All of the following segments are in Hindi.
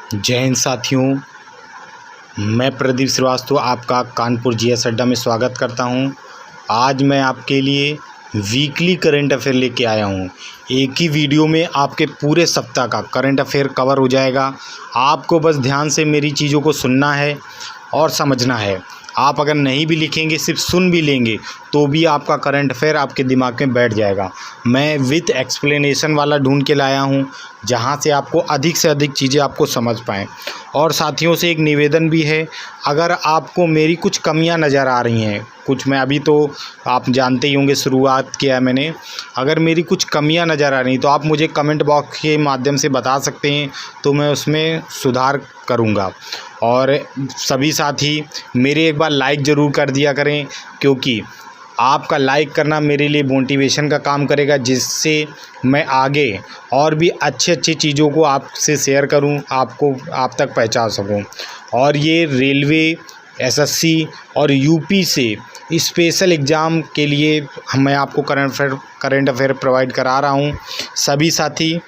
जय हिंद साथियों, मैं प्रदीप श्रीवास्तव आपका कानपुर जीएस अड्डा में स्वागत करता हूं। आज मैं आपके लिए वीकली करंट अफेयर लेके आया हूं। एक ही वीडियो में आपके पूरे सप्ताह का करंट अफेयर कवर हो जाएगा। आपको बस ध्यान से मेरी चीज़ों को सुनना है और समझना है। आप अगर नहीं भी लिखेंगे, सिर्फ सुन भी लेंगे तो भी आपका करंट अफेयर आपके दिमाग में बैठ जाएगा। मैं विथ एक्सप्लेनेशन वाला ढूंढ के लाया हूं, जहां से आपको अधिक से अधिक चीज़ें आपको समझ पाएँ। और साथियों से एक निवेदन भी है, अगर आपको मेरी कुछ कमियां नज़र आ रही हैं, कुछ मैं अभी तो आप जानते ही होंगे शुरुआत किया है मैंने, अगर मेरी कुछ कमियां नज़र आ रही तो आप मुझे कमेंट बॉक्स के माध्यम से बता सकते हैं, तो मैं उसमें सुधार करूंगा। और सभी साथी मेरे एक बार लाइक ज़रूर कर दिया करें, क्योंकि आपका लाइक करना मेरे लिए मोटिवेशन का काम करेगा, जिससे मैं आगे और भी अच्छी चीज़ों को आपसे शेयर करूं, आप तक पहुंचा सकूं। और ये रेलवे, एसएससी और यूपी से स्पेशल एग्ज़ाम के लिए मैं आपको करंट अफेयर प्रोवाइड करा रहा हूं। सभी साथी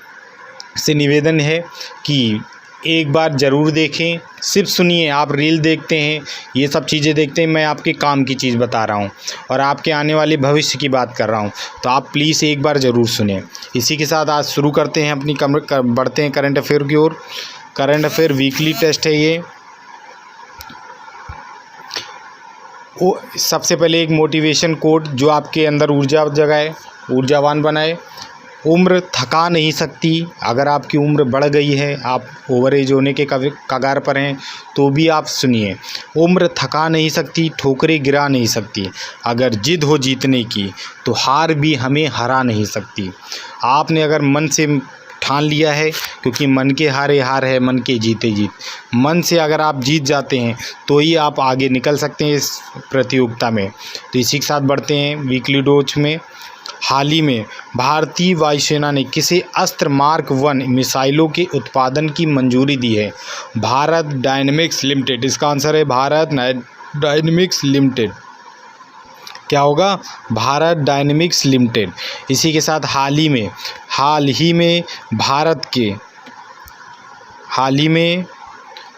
से निवेदन है कि एक बार ज़रूर देखें, सिर्फ सुनिए। आप रील देखते हैं, ये सब चीज़ें देखते हैं, मैं आपके काम की चीज़ बता रहा हूँ और आपके आने वाले भविष्य की बात कर रहा हूँ, तो आप प्लीज़ एक बार ज़रूर सुने। इसी के साथ आज शुरू करते हैं बढ़ते हैं करंट अफेयर की ओर। करंट अफेयर वीकली टेस्ट है ये। सबसे पहले एक मोटिवेशन कोट जो आपके अंदर ऊर्जा जगाए, ऊर्जावान बनाए। उम्र थका नहीं सकती। अगर आपकी उम्र बढ़ गई है, आप ओवर एज होने के कगार पर हैं, तो भी आप सुनिए। उम्र थका नहीं सकती, ठोकरें गिरा नहीं सकती। अगर जिद हो जीतने की तो हार भी हमें हरा नहीं सकती। आपने अगर मन से ठान लिया है, क्योंकि मन के हारे हार है, मन के जीते जीत। मन से अगर आप जीत जाते हैं तो ही आप आगे निकल सकते हैं इस प्रतियोगिता में। तो इसी के साथ बढ़ते हैं वीकली डोज में। हाल ही में भारतीय वायुसेना ने किसे अस्त्र मार्क 1 मिसाइलों के उत्पादन की मंजूरी दी है? Bharat dynamics limited. इसका आंसर है भारत डायनेमिक्स लिमिटेड। क्या होगा? Bharat dynamics limited. इसी के साथ हाल ही में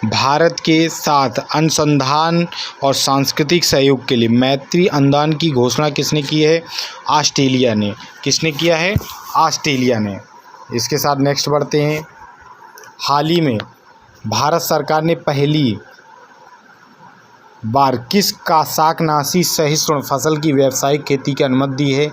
भारत के साथ अनुसंधान और सांस्कृतिक सहयोग के लिए मैत्री अनुदान की घोषणा किसने की है? ऑस्ट्रेलिया ने। किसने किया है? ऑस्ट्रेलिया ने। इसके साथ नेक्स्ट बढ़ते हैं। हाल ही में भारत सरकार ने पहली बार किस शाकनाशी सहिष्णु फसल की व्यावसायिक खेती की अनुमति दी है?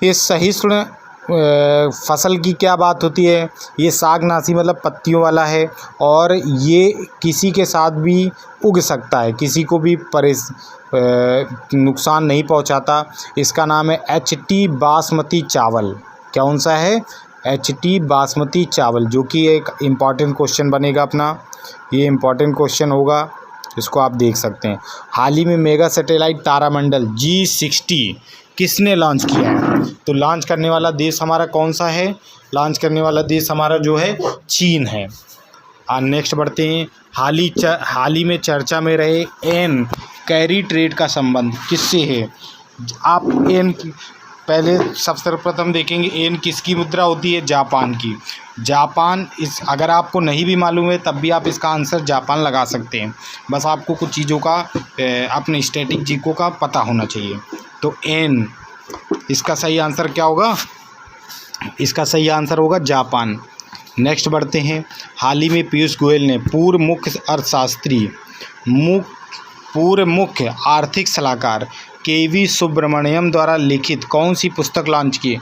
ये सहिष्णु फसल की क्या बात होती है? ये शाकनाशी मतलब पत्तियों वाला है, और ये किसी के साथ भी उग सकता है, किसी को भी नुकसान नहीं पहुंचाता। इसका नाम है HT बासमती चावल। कौन सा है? HT बासमती चावल, जो कि एक इम्पॉर्टेंट क्वेश्चन बनेगा अपना। ये इम्पॉर्टेंट क्वेश्चन होगा, इसको आप देख सकते हैं। हाल ही में मेगा सैटेलाइट तारामंडल G60 किसने लॉन्च किया है? तो लॉन्च करने वाला देश हमारा कौन सा है? लॉन्च करने वाला देश हमारा जो है चीन है। नेक्स्ट बढ़ते हैं। हाल ही में चर्चा में रहे एन कैरी ट्रेड का संबंध किससे है? आप एन पहले सबसे प्रथम देखेंगे, एन किसकी मुद्रा होती है? जापान की। जापान, अगर आपको नहीं भी मालूम है तब भी आप इसका आंसर जापान लगा सकते हैं। बस आपको कुछ चीज़ों का अपने स्टैटिक चीज़ों का पता होना चाहिए। तो एन, इसका सही आंसर क्या होगा? इसका सही आंसर होगा जापान। नेक्स्ट बढ़ते हैं। हाल ही में पीयूष गोयल ने पूर्व मुख्य आर्थिक सलाहकार KV सुब्रमण्यम द्वारा लिखित कौन सी पुस्तक लॉन्च की?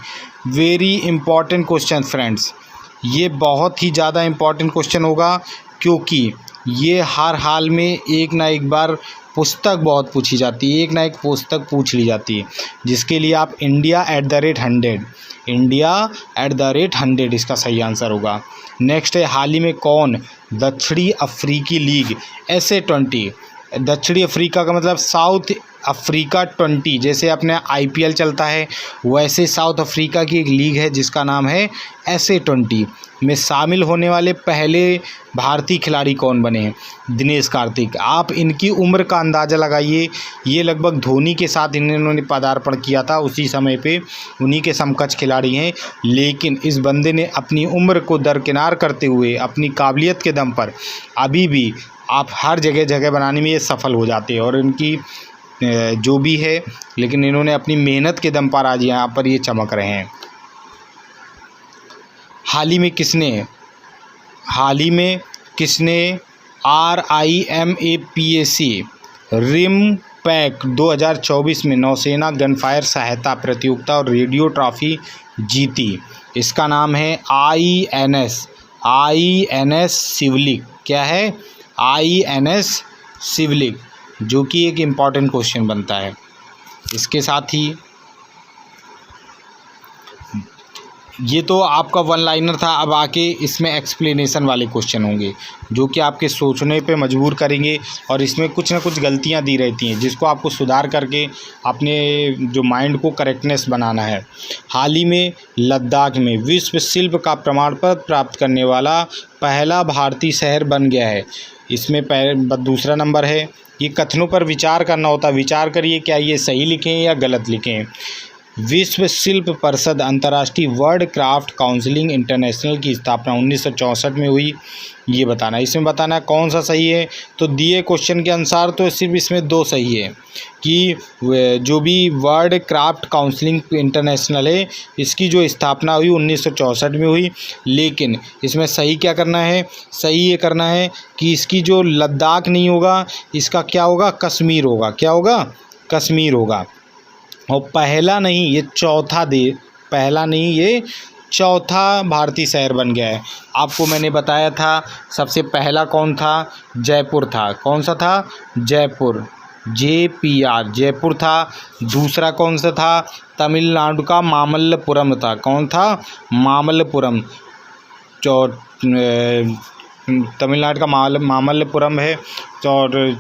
वेरी इंपॉर्टेंट क्वेश्चन फ्रेंड्स, ये बहुत ही ज़्यादा इम्पॉर्टेंट क्वेश्चन होगा, क्योंकि ये हर हाल में एक ना एक बार पुस्तक बहुत पूछी जाती है, एक ना एक पुस्तक पूछ ली जाती है, जिसके लिए आप India@100 इसका सही आंसर होगा। नेक्स्ट है, हाल ही में कौन दक्षिणी अफ्रीकी लीग SA20 दक्षिणी अफ्रीका का मतलब साउथ अफ्रीका 20, जैसे अपने IPL चलता है वैसे साउथ अफ्रीका की एक लीग है जिसका नाम है SA-20 में शामिल होने वाले पहले भारतीय खिलाड़ी कौन बने हैं? दिनेश कार्तिक। आप इनकी उम्र का अंदाज़ा लगाइए, ये लगभग धोनी के साथ इन्होंने पदार्पण किया था, उसी समय पे उन्हीं के समकक्ष खिलाड़ी हैं, लेकिन इस बंदे ने अपनी उम्र को दरकिनार करते हुए अपनी काबिलियत के दम पर अभी भी आप हर जगह बनाने में ये सफल हो जाते हैं। और इनकी जो भी है, लेकिन इन्होंने अपनी मेहनत के दम पर आज यहाँ पर ये चमक रहे हैं। हाल ही में किसने RIMAPAC रिम पैक 2024 में नौसेना गनफायर सहायता प्रतियोगिता और रेडियो ट्रॉफी जीती? इसका नाम है INS शिवलिक। क्या है? INS शिवलिक, जो कि एक इम्पॉर्टेंट क्वेश्चन बनता है। इसके साथ ही ये तो आपका वन लाइनर था, अब आके इसमें एक्सप्लेनेशन वाले क्वेश्चन होंगे जो कि आपके सोचने पे मजबूर करेंगे, और इसमें कुछ ना कुछ गलतियां दी रहती हैं जिसको आपको सुधार करके अपने जो माइंड को करेक्टनेस बनाना है। हाल ही में लद्दाख में विश्व शिल्प का प्रमाण पत्र प्राप्त करने वाला पहला भारतीय शहर बन गया है। इसमें दूसरा नंबर है। ये कथनों पर विचार करना होता है, विचार करिए क्या ये सही लिखें या गलत लिखें। विश्व शिल्प परिषद अंतर्राष्ट्रीय वर्ल्ड क्राफ्ट काउंसिलिंग इंटरनेशनल की स्थापना 1964 में हुई, ये बताना। इसमें बताना कौन सा सही है, तो दिए क्वेश्चन के अनुसार तो सिर्फ इसमें 2 सही है कि जो भी वर्ल्ड क्राफ्ट काउंसिलिंग इंटरनेशनल है इसकी जो स्थापना हुई 1964 में हुई, लेकिन इसमें सही क्या करना है? सही ये करना है कि इसकी जो लद्दाख नहीं होगा, इसका क्या होगा? कश्मीर होगा। क्या होगा? कश्मीर होगा। और पहला नहीं ये चौथा भारतीय शहर बन गया है। आपको मैंने बताया था सबसे पहला कौन था? जयपुर था। कौन सा था? जयपुर, JPR जयपुर था। दूसरा कौन सा था? तमिलनाडु का मामल्लपुरम था। कौन था? मामल्लपुरम। तमिलनाडु का मामल्लपुरम है। और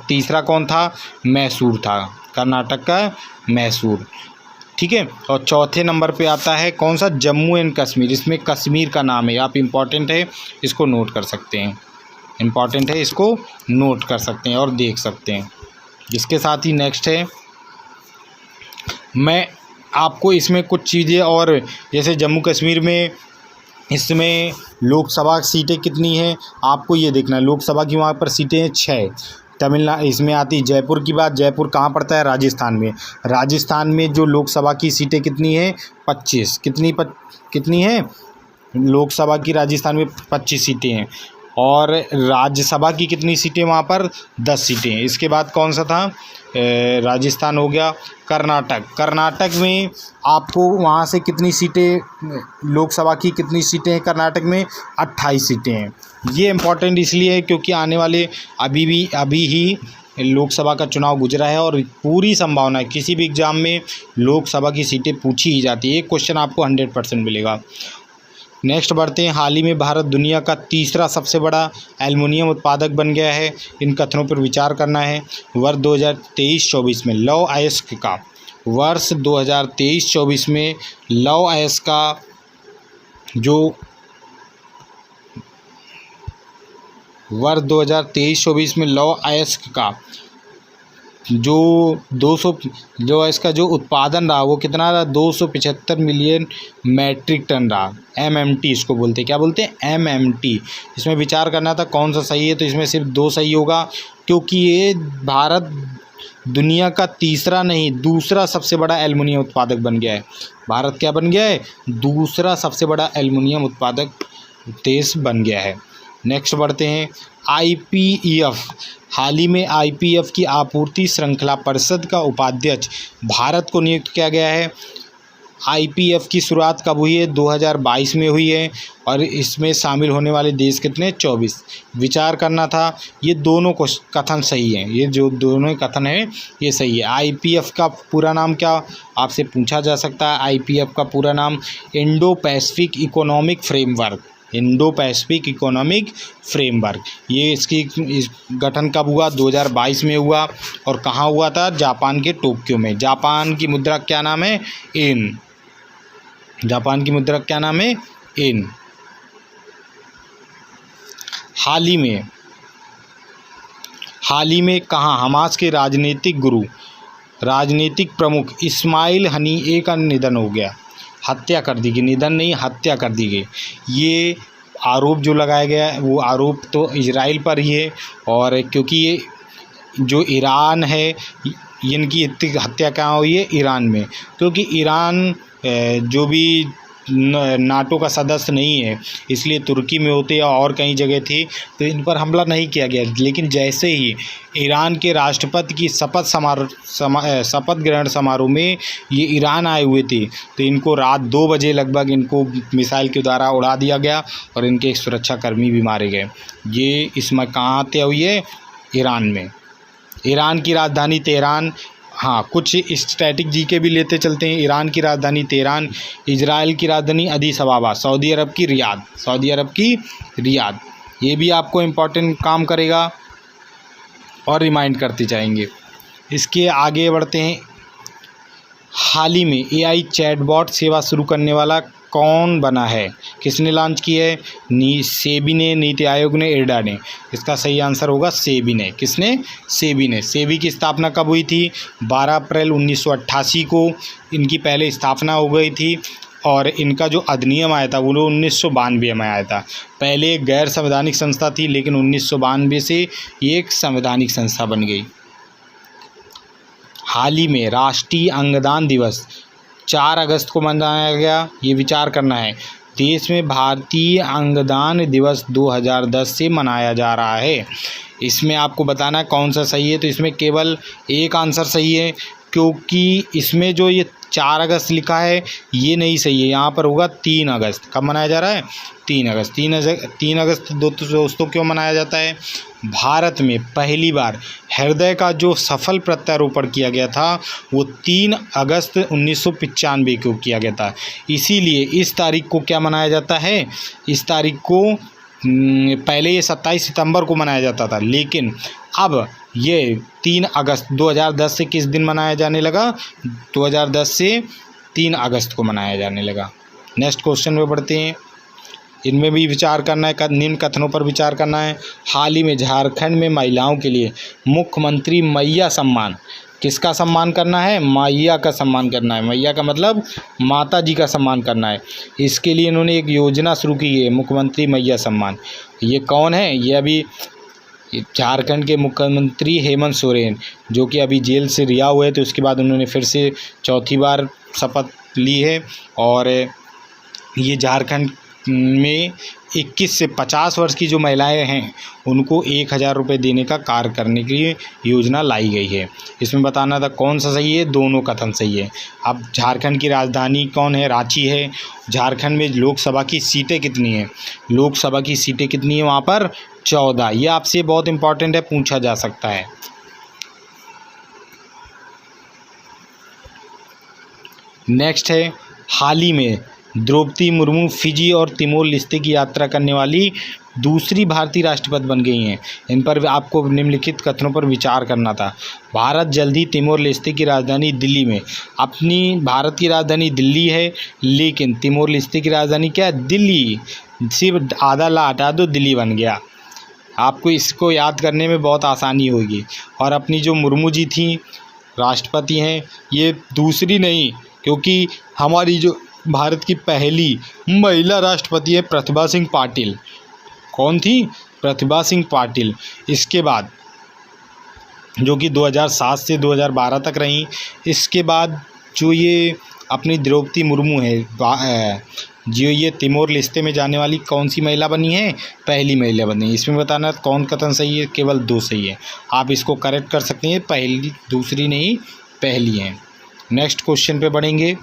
तीसरा कौन था? मैसूर था, कर्नाटक का मैसूर। ठीक है। और चौथे नंबर पे आता है कौन सा? जम्मू एंड कश्मीर। इसमें कश्मीर का नाम है। आप इम्पॉर्टेंट है, इसको नोट कर सकते हैं। इम्पॉर्टेंट है, इसको नोट कर सकते हैं और देख सकते हैं। इसके साथ ही नेक्स्ट है, मैं आपको इसमें कुछ चीज़ें और, जैसे जम्मू कश्मीर में इसमें लोकसभा सीटें कितनी हैं आपको ये देखना है। लोकसभा की वहाँ पर सीटें 6। तमिलनाडु इसमें आती। जयपुर की बात, जयपुर कहाँ पड़ता है? राजस्थान में। राजस्थान में जो लोकसभा की सीटें कितनी हैं? 25। कितनी हैं? लोकसभा की राजस्थान में 25 सीटें हैं। और राज्यसभा की कितनी सीटें वहाँ पर? 10 सीटें हैं। इसके बाद कौन सा था? राजस्थान हो गया। कर्नाटक में आपको वहाँ से कितनी सीटें, लोकसभा की कितनी सीटें हैं कर्नाटक में? 28 सीटें हैं। ये इम्पॉर्टेंट इसलिए है क्योंकि आने वाले अभी ही लोकसभा का चुनाव गुजरा है और पूरी संभावना है किसी भी एग्ज़ाम में लोकसभा की सीटें पूछी ही जाती है। एक क्वेश्चन आपको 100% मिलेगा। नेक्स्ट बढ़ते हैं। हाल ही में भारत दुनिया का तीसरा सबसे बड़ा एल्युमिनियम उत्पादक बन गया है। इन कथनों पर विचार करना है। वर्ष 2023-24 में लौह अयस्क का, वर्ष 2023-24 में लौह अयस्क का जो वर्ष 2023-24 में लौह अयस्क का जो 200 जो इसका जो उत्पादन रहा वो कितना रहा? 275 मिलियन मैट्रिक टन रहा। MMT इसको बोलते हैं। क्या बोलते हैं? MMT। इसमें विचार करना था कौन सा सही है, तो इसमें सिर्फ 2 सही होगा क्योंकि ये भारत दुनिया का तीसरा नहीं दूसरा सबसे बड़ा एल्युमिनियम उत्पादक बन गया है। भारत क्या बन गया है? दूसरा सबसे बड़ा एल्युमिनियम उत्पादक देश बन गया है। नेक्स्ट बढ़ते हैं। IPEF। हाल ही में IPEF की आपूर्ति श्रृंखला परिषद का उपाध्यक्ष भारत को नियुक्त किया गया है। IPEF की शुरुआत कब हुई है? 2022 में हुई है। और इसमें शामिल होने वाले देश कितने? 24। विचार करना था। ये दोनों कथन सही हैं। ये जो दोनों कथन है ये सही है। IPEF का पूरा नाम क्या आपसे पूछा जा सकता है? IPEF का पूरा नाम Indo Pacific economic framework. Indo Pacific economic framework. ये इसकी इस गठन कब हुआ? 2022 में हुआ। और कहाँ हुआ था? जापान के टोक्यो में। जापान की मुद्रा क्या नाम है? येन। जापान की मुद्रा क्या नाम है? येन। हाल ही में कहाँ हमास के राजनीतिक गुरु, राजनीतिक प्रमुख इस्माइल हनीए का निधन हो गया, हत्या कर दी गई। निधन नहीं, हत्या कर दी गई। ये आरोप जो लगाया गया है वो आरोप तो इजराइल पर ही है, और क्योंकि ये जो ईरान है इनकी हत्या कहाँ हुई है? ईरान में। क्योंकि ईरान जो भी नाटो का सदस्य नहीं है, इसलिए तुर्की में होते या और कई जगह थे तो इन पर हमला नहीं किया गया। लेकिन जैसे ही ईरान के राष्ट्रपति की शपथ ग्रहण समारोह में ये ईरान आए हुए थे तो इनको रात 2 बजे लगभग इनको मिसाइल के द्वारा उड़ा दिया गया और इनके सुरक्षाकर्मी भी मारे गए। ये इसमें कहाँ हत्या हुई है? ईरान में। ईरान की राजधानी तेहरान। हाँ, कुछ स्टैटिक जीके भी लेते चलते हैं। ईरान की राजधानी तेहरान, इजराइल की राजधानी अदीस अबाबा, सऊदी अरब की रियाद। ये भी आपको इम्पोर्टेंट काम करेगा और रिमाइंड करते जाएंगे। इसके आगे बढ़ते हैं। हाल ही में AI चैटबॉट सेवा शुरू करने वाला कौन बना है? किसने लॉन्च की है? सेबी ने, नीति आयोग ने, इरडा ने। इसका सही आंसर होगा सेबी ने। किसने? सेबी ने। सेबी की स्थापना कब हुई थी? 12 अप्रैल 1988 को इनकी पहले स्थापना हो गई थी और इनका जो अधिनियम आया था वो 1992 में आया था। पहले एक गैर संवैधानिक संस्था थी लेकिन 1992 से ये एक संवैधानिक संस्था बन गई। हाल ही में राष्ट्रीय अंगदान दिवस 4 अगस्त को मनाया गया। ये विचार करना है। देश में भारतीय अंगदान दिवस 2010 से मनाया जा रहा है। इसमें आपको बताना कौन सा सही है, तो इसमें केवल एक आंसर सही है क्योंकि इसमें जो ये 4 अगस्त लिखा है ये नहीं सही है। यहाँ पर होगा 3 अगस्त। कब मनाया जा रहा है? 3 अगस्त। 3 अगस्त दोस्तों क्यों मनाया जाता है? भारत में पहली बार हृदय का जो सफल प्रत्यारोपण किया गया था वो 3 अगस्त 1995 को किया गया था। इसीलिए इस तारीख को क्या मनाया जाता है? इस तारीख को पहले ये 27 सितंबर को मनाया जाता था लेकिन अब ये 3 अगस्त 2010 से किस दिन मनाया जाने लगा? 2010 से 3 अगस्त को मनाया जाने लगा। नेक्स्ट क्वेश्चन में बढ़ते हैं। इनमें भी विचार करना है, निम्न कथनों पर विचार करना है। हाल ही में झारखंड में महिलाओं के लिए मुख्यमंत्री मैया सम्मान, किसका सम्मान करना है? मैया का सम्मान करना है। मैया का मतलब माता जी का सम्मान करना है। इसके लिए इन्होंने एक योजना शुरू की है, मुख्यमंत्री मैया सम्मान। ये कौन है? ये अभी झारखंड के मुख्यमंत्री हेमंत सोरेन, जो कि अभी जेल से रिहा हुए थे, उसके बाद उन्होंने फिर से चौथी बार शपथ ली है और ये झारखंड में 21 से 50 वर्ष की जो महिलाएं हैं उनको 1000 रुपये देने का कार्य करने के लिए योजना लाई गई है। इसमें बताना था कौन सा सही है? दोनों कथन सही है। अब झारखंड की राजधानी कौन है? रांची है। झारखंड में लोकसभा की सीटें कितनी हैं? लोकसभा की सीटें कितनी हैं वहाँ पर? 14। ये आपसे बहुत इंपॉर्टेंट है, पूछा जा सकता है। नेक्स्ट है, हाल ही में द्रौपदी मुर्मू फिजी और तिमोर लेस्ते की यात्रा करने वाली दूसरी भारतीय राष्ट्रपति बन गई हैं। इन पर आपको निम्नलिखित कथनों पर विचार करना था। भारत जल्द ही तिमोर लेस्ते की राजधानी दिल्ली में, अपनी भारत की राजधानी दिल्ली है लेकिन तिमोर लेस्ते की राजधानी क्या है? दिल्ली। सिर्फ आधा ला हटा दो, दिल्ली बन गया। आपको इसको याद करने में बहुत आसानी होगी। और अपनी जो मुर्मू जी थी राष्ट्रपति हैं, ये दूसरी नहीं क्योंकि हमारी जो भारत की पहली महिला राष्ट्रपति है प्रतिभा सिंह पाटिल। कौन थी? प्रतिभा सिंह पाटिल। इसके बाद जो कि 2007 से 2012 तक रहीं। इसके बाद जो ये अपनी द्रौपदी मुर्मू है जो ये तिमोर लेस्ते में जाने वाली कौन सी महिला बनी है? पहली महिला बनी। इसमें बताना कौन कथन सही है? केवल 2 सही है। आप इसको करेक्ट कर सकते हैं, पहली दूसरी नहीं पहली है। नेक्स्ट क्वेश्चन पे बढ़ेंगे।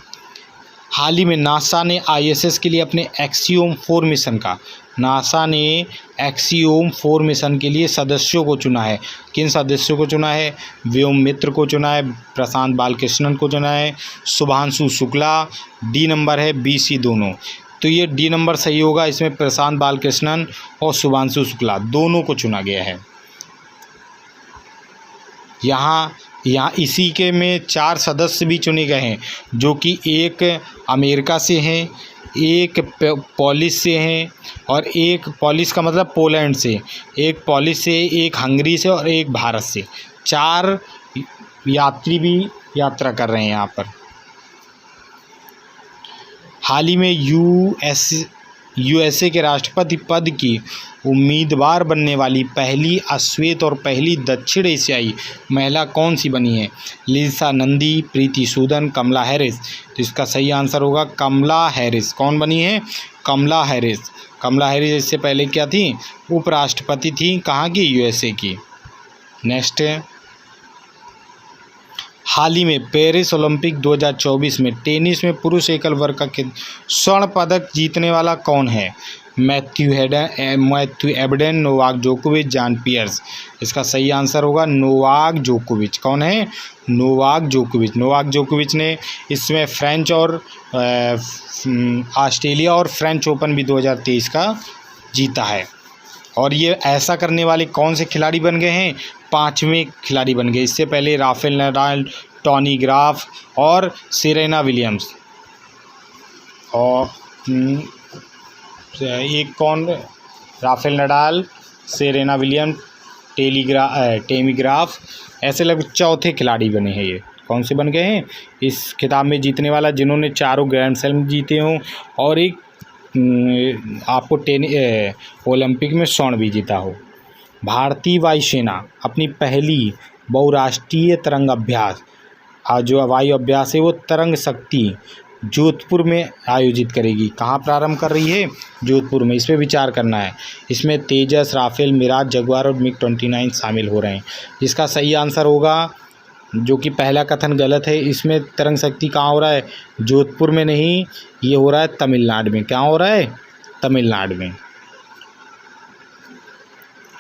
हाल ही में नासा ने ISS के लिए अपने एक्सियोम 4 मिशन का, नासा ने एक्सियोम 4 मिशन के लिए सदस्यों को चुना है। किन सदस्यों को चुना है? व्योम मित्र को चुना है, प्रशांत बालकृष्णन को चुना है, शुभांशु शुक्ला, D नंबर है, BC दोनों। तो ये डी नंबर सही होगा। इसमें प्रशांत बालकृष्णन और शुभांशु शुक्ला दोनों को चुना गया है। यहाँ इसी के में 4 सदस्य भी चुने गए हैं, जो कि एक अमेरिका से हैं, एक पोलिश से हैं, और एक पोलिश का मतलब पोलैंड से, एक पोलिश से, एक हंगरी से और एक भारत से। 4 यात्री भी यात्रा कर रहे हैं यहाँ पर। हाल ही में यूएसए के राष्ट्रपति पद की उम्मीदवार बनने वाली पहली अश्वेत और पहली दक्षिण एशियाई महिला कौन सी बनी है? लिसा नंदी, प्रीति सूदन, कमला हैरिस। तो इसका सही आंसर होगा कमला हैरिस। कौन बनी है? कमला हैरिस। कमला हैरिस इससे पहले क्या थी? उपराष्ट्रपति थी। कहाँ की? यूएसए की। नेक्स्ट है, हाल ही में पेरिस ओलंपिक 2024 में टेनिस में पुरुष एकल वर्ग का स्वर्ण पदक जीतने वाला कौन है? मैथ्यू एबडेन, नोवाक जोकोविच, जॉन पियर्स। इसका सही आंसर होगा नोवाक जोकोविच। कौन है? नोवाक जोकोविच। नोवाक जोकोविच ने इसमें फ्रेंच और ऑस्ट्रेलिया और फ्रेंच ओपन भी 2023 का जीता है। और ये ऐसा करने वाले कौन से खिलाड़ी बन गए हैं? 5वें खिलाड़ी बन गए। इससे पहले राफेल नडाल, टॉनी ग्राफ और सेरेना विलियम्स, और एक कौन? Rafael Nadal, Serena Williams, Temi graph, ऐसे लगभग चौथे खिलाड़ी बने हैं। ये कौन से बन गए हैं इस खिताब में जीतने वाला, जिन्होंने 4 ग्रैंड स्लैम जीते हों और एक आपको ओलंपिक में स्वर्ण भी जीता हो। भारतीय वायुसेना अपनी पहली बहुराष्ट्रीय तरंग अभ्यास, जो वायु अभ्यास है वो तरंग शक्ति जोधपुर में आयोजित करेगी। कहाँ प्रारंभ कर रही है? जोधपुर में। इस पर विचार करना है। इसमें तेजस, राफेल, मिराज, जगुआर और मिग-29 शामिल हो रहे हैं। इसका सही आंसर होगा, जो कि पहला कथन गलत है। इसमें तरंग शक्ति कहाँ हो रहा है? जोधपुर में नहीं, ये हो रहा है तमिलनाडु में। क्या हो रहा है? तमिलनाडु में।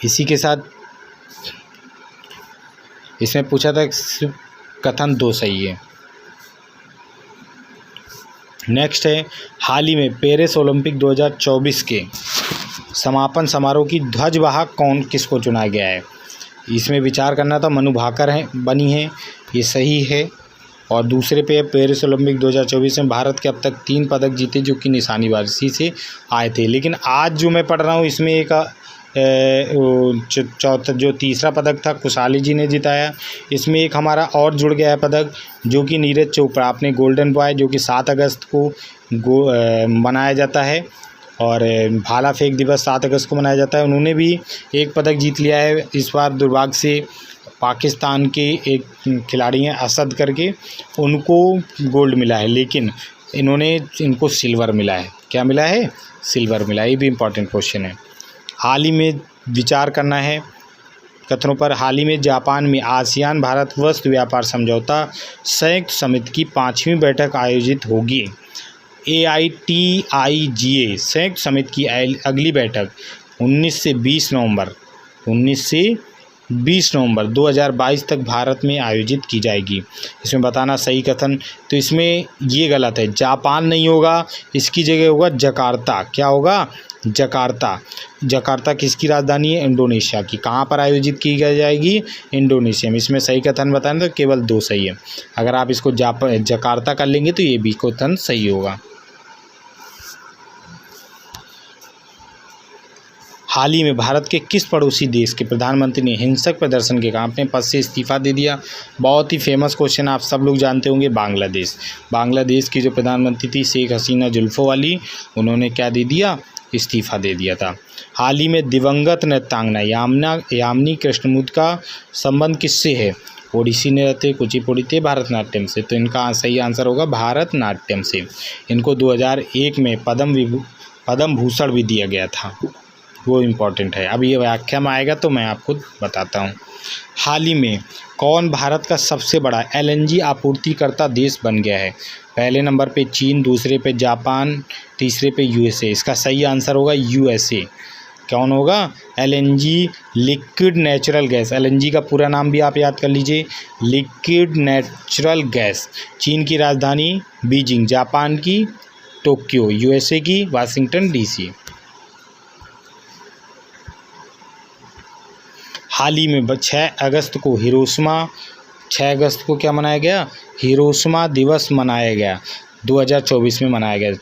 इसी के साथ इसमें पूछा था कथन 2 सही है। नेक्स्ट है, हाल ही में पेरिस ओलंपिक 2024 के समापन समारोह की ध्वजवाहक किसको चुना गया है? इसमें विचार करना था। मनु भाकर बनी है, ये सही है। और दूसरे पे पेरिस ओलंपिक 2024 में भारत के अब तक 3 पदक जीते, जो कि निशानेबाजी से आए थे। लेकिन आज जो मैं पढ़ रहा हूँ इसमें एक चौथा जो तीसरा पदक था खुशहाली जी ने जिताया। इसमें एक हमारा और जुड़ गया है पदक, जो कि नीरज चोपड़ा, अपने गोल्डन बॉय, जो कि 7 अगस्त को मनाया जाता है, और भाला फेंक दिवस 7 अगस्त को मनाया जाता है। उन्होंने भी एक पदक जीत लिया है। इस बार दुर्भाग्य से पाकिस्तान के एक खिलाड़ी हैं असद करके, उनको गोल्ड मिला है, लेकिन इनको सिल्वर मिला है। क्या मिला है? सिल्वर मिला है। ये भी इम्पॉर्टेंट क्वेश्चन है। हाल ही में विचार करना है कथनों पर। हाल ही में जापान में आसियान भारत वस्तु व्यापार समझौता संयुक्त समिति की 5वीं बैठक आयोजित होगी। AITIGA संयुक्त समिति की अगली बैठक 19 से 20 नवंबर 2022 तक भारत में आयोजित की जाएगी। इसमें बताना सही कथन। तो इसमें ये गलत है, जापान नहीं होगा, इसकी जगह होगा जकार्ता। क्या होगा? जकार्ता। जकार्ता किसकी राजधानी है? इंडोनेशिया की। कहाँ पर आयोजित की जाएगी? इंडोनेशिया में। इसमें सही कथन बताएं तो केवल 2 सही है। अगर आप इसको जकार्ता कर लेंगे तो ये भी कथन सही होगा। हाल ही में भारत के किस पड़ोसी देश के प्रधानमंत्री ने हिंसक प्रदर्शन के कारण अपने पद से इस्तीफा दे दिया? बहुत ही फेमस क्वेश्चन, आप सब लोग जानते होंगे। बांग्लादेश की जो प्रधानमंत्री थी शेख हसीना जुल्फो वाली, उन्होंने क्या दे दिया? इस्तीफा दे दिया था। हाल ही में दिवंगत नृत्यांगना यामिनी कृष्णमूर्ति का संबंध किससे है? ओडिसी नृत्य, कुचिपुड़ी थे, भारतनाट्यम से। तो इनका सही आंसर होगा भारतनाट्यम से। इनको 2001 में पद्म भूषण भी दिया गया था, वो इम्पॉर्टेंट है। अब ये व्याख्या में आएगा तो मैं आपको बताता हूँ। हाल ही में कौन भारत का सबसे बड़ा LNG आपूर्तिकर्ता देश बन गया है? पहले नंबर पे चीन, दूसरे पे जापान, तीसरे पे USA। इसका सही आंसर होगा USA। कौन होगा? LNG, liquid natural gas. LNG का पूरा नाम भी आप याद कर लीजिए, लिक्विड नेचुरल गैस। चीन की राजधानी बीजिंग, जापान की टोक्यो, यूएसए की वाशिंगटन डीसी। हाल ही में 6 अगस्त को हिरोशिमा 6 अगस्त को क्या मनाया गया? हिरोशिमा दिवस मनाया गया, 2024 में मनाया गया।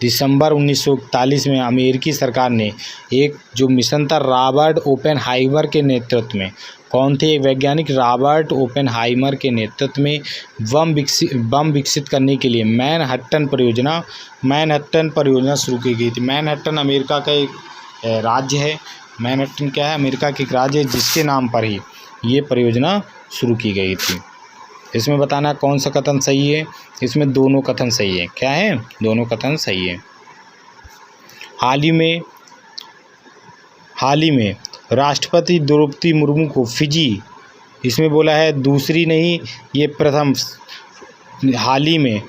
दिसंबर 1941 में अमेरिकी सरकार ने एक जो मिशन था रॉबर्ट ओपेनहाइमर के नेतृत्व में, कौन थे वैज्ञानिक? रॉबर्ट ओपेनहाइमर के नेतृत्व में बम विकसित करने के लिए मैनहट्टन परियोजना शुरू की गई थी। मैनहट्टन अमेरिका का एक राज्य है। मैनहट्टन क्या है? अमेरिका की एक राज्य है जिसके नाम पर ही ये परियोजना शुरू की गई थी। इसमें बताना कौन सा कथन सही है? इसमें दोनों कथन सही है। क्या है? दोनों कथन सही है। हाल ही में राष्ट्रपति द्रौपदी मुर्मू को फिजी, इसमें बोला है दूसरी नहीं, ये प्रथम। हाल ही में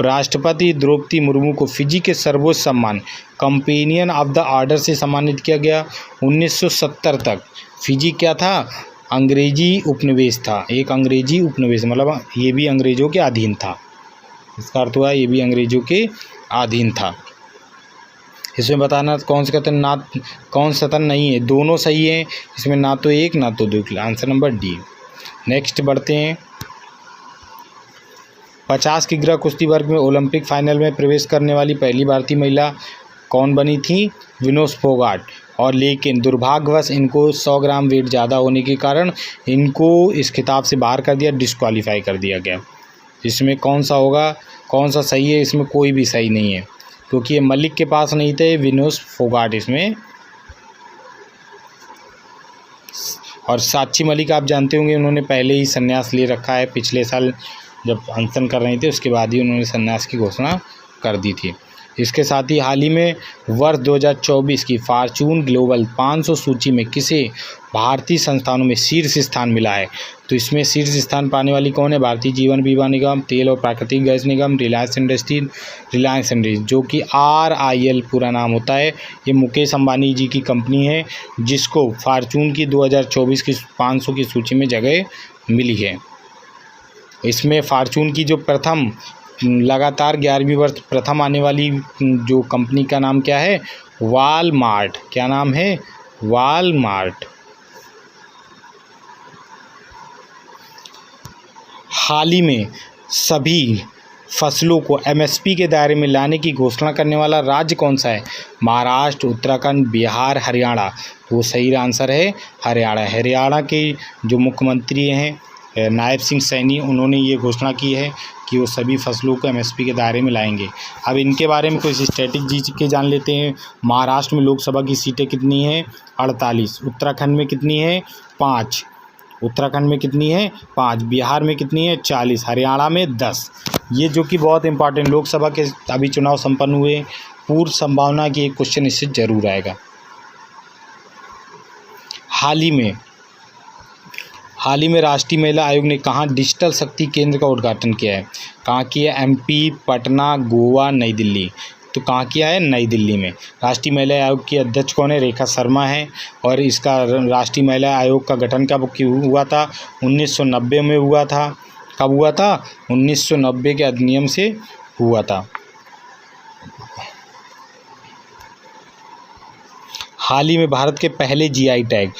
राष्ट्रपति द्रौपदी मुर्मू को फिजी के सर्वोच्च सम्मान कंपेनियन ऑफ द ऑर्डर से सम्मानित किया गया। 1970 तक फिजी क्या था? अंग्रेजी उपनिवेश था। एक अंग्रेजी उपनिवेश, मतलब ये भी अंग्रेज़ों के अधीन था। इसका अर्थ हुआ ये भी अंग्रेज़ों के अधीन था। इसमें बताना कौन सा कथन नहीं है, दोनों सही है। इसमें ना तो एक ना तो दो, आंसर नंबर डी। नेक्स्ट बढ़ते हैं। 50 किग्रा कुश्ती वर्ग में ओलंपिक फाइनल में प्रवेश करने वाली पहली भारतीय महिला कौन बनी थी? विनोद फोगाट। और लेकिन दुर्भाग्यवश इनको 100 ग्राम वेट ज़्यादा होने के कारण इनको इस खिताब से बाहर कर दिया, डिस्क्वालीफाई कर दिया गया। इसमें कौन सा होगा, कौन सा सही है? इसमें कोई भी सही नहीं है, क्योंकि ये मलिक के पास नहीं थे, विनोद फोगाट इसमें। और साक्षी मलिक आप जानते होंगे, उन्होंने पहले ही संन्यास ले रखा है। पिछले साल जब अनशन कर रहे थे उसके बाद ही उन्होंने संन्यास की घोषणा कर दी थी। इसके साथ ही हाल ही में वर्ष 2024 की फॉर्च्यून ग्लोबल 500 सूची में किसे भारतीय संस्थानों में शीर्ष स्थान मिला है? तो इसमें शीर्ष स्थान पाने वाली कौन है? भारतीय जीवन बीमा निगम, तेल और प्राकृतिक गैस निगम, रिलायंस इंडस्ट्रीज, जो कि RIL पूरा नाम होता है। ये मुकेश अंबानी जी की कंपनी है, जिसको फॉर्च्यून की 2024 की 500 की सूची में जगह मिली है। इसमें फॉर्च्यून की जो प्रथम लगातार 11वीं वर्ष प्रथम आने वाली जो कंपनी का नाम क्या है? वॉलमार्ट। क्या नाम है? वॉलमार्ट। हाल ही में सभी फसलों को MSP के दायरे में लाने की घोषणा करने वाला राज्य कौन सा है? महाराष्ट्र, उत्तराखंड, बिहार, हरियाणा। वो सही आंसर है हरियाणा। हरियाणा के जो मुख्यमंत्री हैं नायब सिंह सैनी, उन्होंने ये घोषणा की है कि वो सभी फसलों को MSP के दायरे में लाएंगे। अब इनके बारे में कुछ स्टैटिक के जान लेते हैं। महाराष्ट्र में लोकसभा की सीटें कितनी हैं? 48। उत्तराखंड में कितनी है? 5। उत्तराखंड में कितनी है? 5। बिहार में कितनी है? 40। हरियाणा में 10। ये जो कि बहुत इंपॉर्टेंट, लोकसभा के अभी चुनाव संपन्न हुए, पूर्व संभावना की एक क्वेश्चन इससे जरूर आएगा। हाल ही में राष्ट्रीय महिला आयोग ने कहाँ डिजिटल शक्ति केंद्र का उद्घाटन किया है? कहाँ किया? MP, पटना, गोवा, नई दिल्ली। तो कहाँ किया है? नई दिल्ली में। राष्ट्रीय महिला आयोग की अध्यक्ष कौन है? रेखा शर्मा है। और इसका राष्ट्रीय महिला आयोग का गठन कब हुआ था? 1990 में हुआ था। कब हुआ था? 1990 के अधिनियम से हुआ था। हाल ही में भारत के पहले GI टैग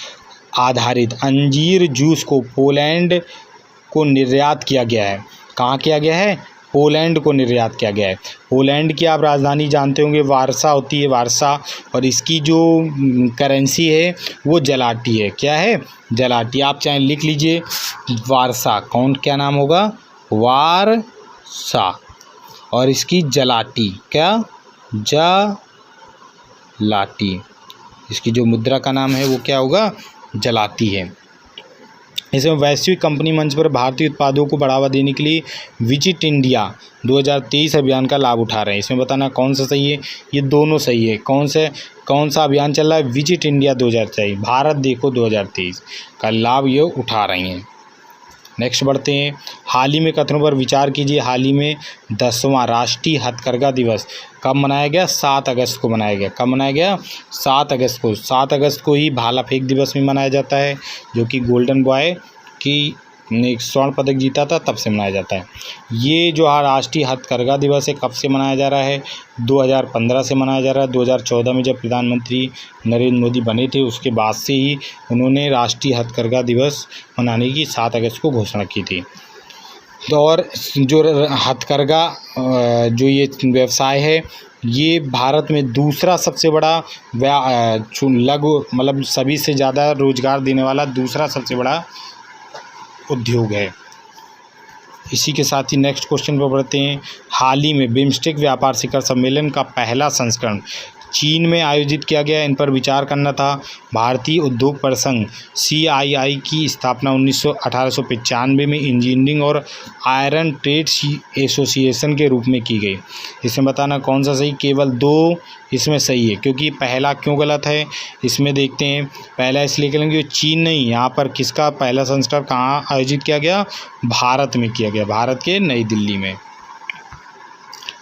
आधारित अंजीर जूस को पोलैंड को निर्यात किया गया है। कहाँ किया गया है? पोलैंड को निर्यात किया गया है। पोलैंड की आप राजधानी जानते होंगे, वारसा होती है, वारसा। और इसकी जो करेंसी है वो जलाटी है। क्या है? जलाटी। आप चाहे लिख लीजिए वारसा। क्या नाम होगा? वारसा। और इसकी जलाटी। क्या? जलाटी। इसकी जो मुद्रा का नाम है वो क्या होगा? जलाती है। इसमें वैश्विक कंपनी मंच पर भारतीय उत्पादों को बढ़ावा देने के लिए विजिट इंडिया 2023 अभियान का लाभ उठा रहे हैं। इसमें बताना कौन सा सही है? ये दोनों सही है। कौन सा अभियान चल रहा है? विजिट इंडिया 2023, भारत देखो 2023 का लाभ ये उठा रही हैं। नेक्स्ट बढ़ते हैं। हाल ही में कथनों पर विचार कीजिए। हाल ही में 10वां राष्ट्रीय हथकरघा दिवस कब मनाया गया? 7 अगस्त को मनाया गया। कब मनाया गया? 7 अगस्त को। 7 अगस्त को ही भाला फेंक दिवस भी मनाया जाता है, जो कि गोल्डन बॉय की ने स्वर्ण पदक जीता था तब से मनाया जाता है। ये जो राष्ट्रीय हथकरघा दिवस है कब से मनाया जा रहा है? 2015 से मनाया जा रहा है। 2014 में जब प्रधानमंत्री नरेंद्र मोदी बने थे उसके बाद से ही उन्होंने राष्ट्रीय हथकरघा दिवस मनाने की 7 अगस्त को घोषणा की थी। तो और जो हथकरघा जो ये व्यवसाय है ये भारत में दूसरा सबसे बड़ा लघु मतलब सभी से ज़्यादा रोजगार देने वाला दूसरा सबसे बड़ा उद्योग है। इसी के साथ ही नेक्स्ट क्वेश्चन पर बढ़ते हैं। हाल ही में बिम्स्टेक व्यापार शिखर सम्मेलन का पहला संस्करण चीन में आयोजित किया गया। इन पर विचार करना था। भारतीय उद्योग परिसंघ CII की स्थापना 1895 में इंजीनियरिंग और आयरन ट्रेड एसोसिएशन के रूप में की गई। इसमें बताना कौन सा सही? केवल 2 इसमें सही है, क्योंकि पहला क्यों गलत है इसमें देखते हैं। पहला इसलिए करेंगे चीन नहीं, यहाँ पर किसका पहला संस्करण कहाँ आयोजित किया गया? भारत में किया गया, भारत के नई दिल्ली में।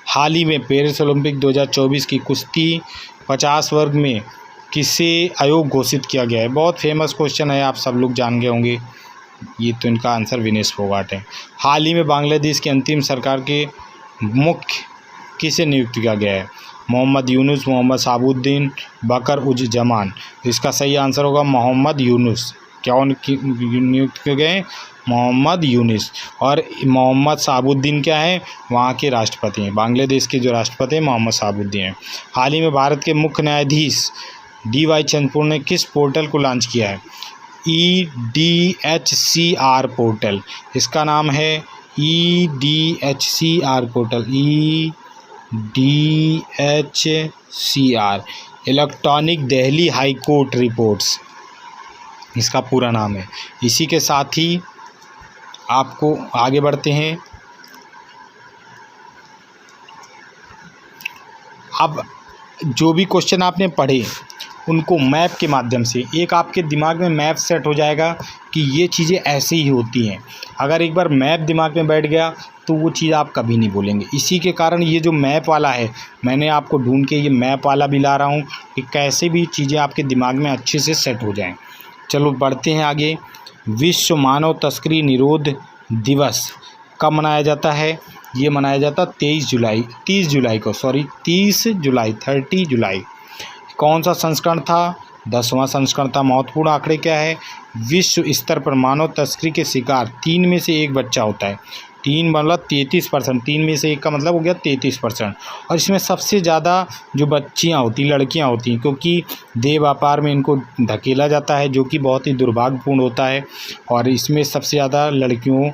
हाल ही में पेरिस ओलंपिक 2024 की कुश्ती 50 वर्ग में किसे आयोग घोषित किया गया है? बहुत फेमस क्वेश्चन है, आप सब लोग जान गए होंगे। ये तो इनका आंसर विनेश फोगाट है। हाल ही में बांग्लादेश की अंतिम सरकार के मुख्य किसे नियुक्त किया गया है? मोहम्मद यूनुस, मोहम्मद शहाबुद्दीन, बकर उज जमान। इसका सही आंसर होगा मोहम्मद यूनुस। क्या नियुक्त किए गए? मोहम्मद यूनुस। और मोहम्मद शहाबुद्दीन क्या है? वहाँ के राष्ट्रपति हैं। बांग्लादेश के जो राष्ट्रपति हैं मोहम्मद शहाबुद्दीन हैं। हाल ही में भारत के मुख्य न्यायाधीश DY चंद्रचूड़ ने किस पोर्टल को लॉन्च किया है? EDHCR portal. इसका नाम है EDHCR portal, EDHCR electronic Delhi high court reports इसका पूरा नाम है। इसी के साथ ही आपको आगे बढ़ते हैं। अब जो भी क्वेश्चन आपने पढ़े उनको मैप के माध्यम से एक आपके दिमाग में मैप सेट हो जाएगा कि ये चीज़ें ऐसे ही होती हैं। अगर एक बार मैप दिमाग में बैठ गया तो वो चीज़ आप कभी नहीं भूलेंगे। इसी के कारण ये जो मैप वाला है मैंने आपको ढूंढ के ये मैप वाला भी ला रहा हूँ कि कैसे भी चीज़ें आपके दिमाग में अच्छे से सेट हो जाएं। चलो बढ़ते हैं आगे। विश्व मानव तस्करी निरोध दिवस कब मनाया जाता है? ये मनाया जाता 30 जुलाई। कौन सा संस्करण था? 10वां संस्करण था। महत्वपूर्ण आंकड़े क्या है? विश्व स्तर पर मानव तस्करी के शिकार 3 में से 1 बच्चा होता है। 3 मतलब 33%, 3 में से 1 का मतलब हो गया 33%। और इसमें सबसे ज़्यादा जो बच्चियाँ होती, लड़कियाँ होती हैं, क्योंकि देह व्यापार में इनको धकेला जाता है जो कि बहुत ही दुर्भाग्यपूर्ण होता है। और इसमें सबसे ज़्यादा लड़कियों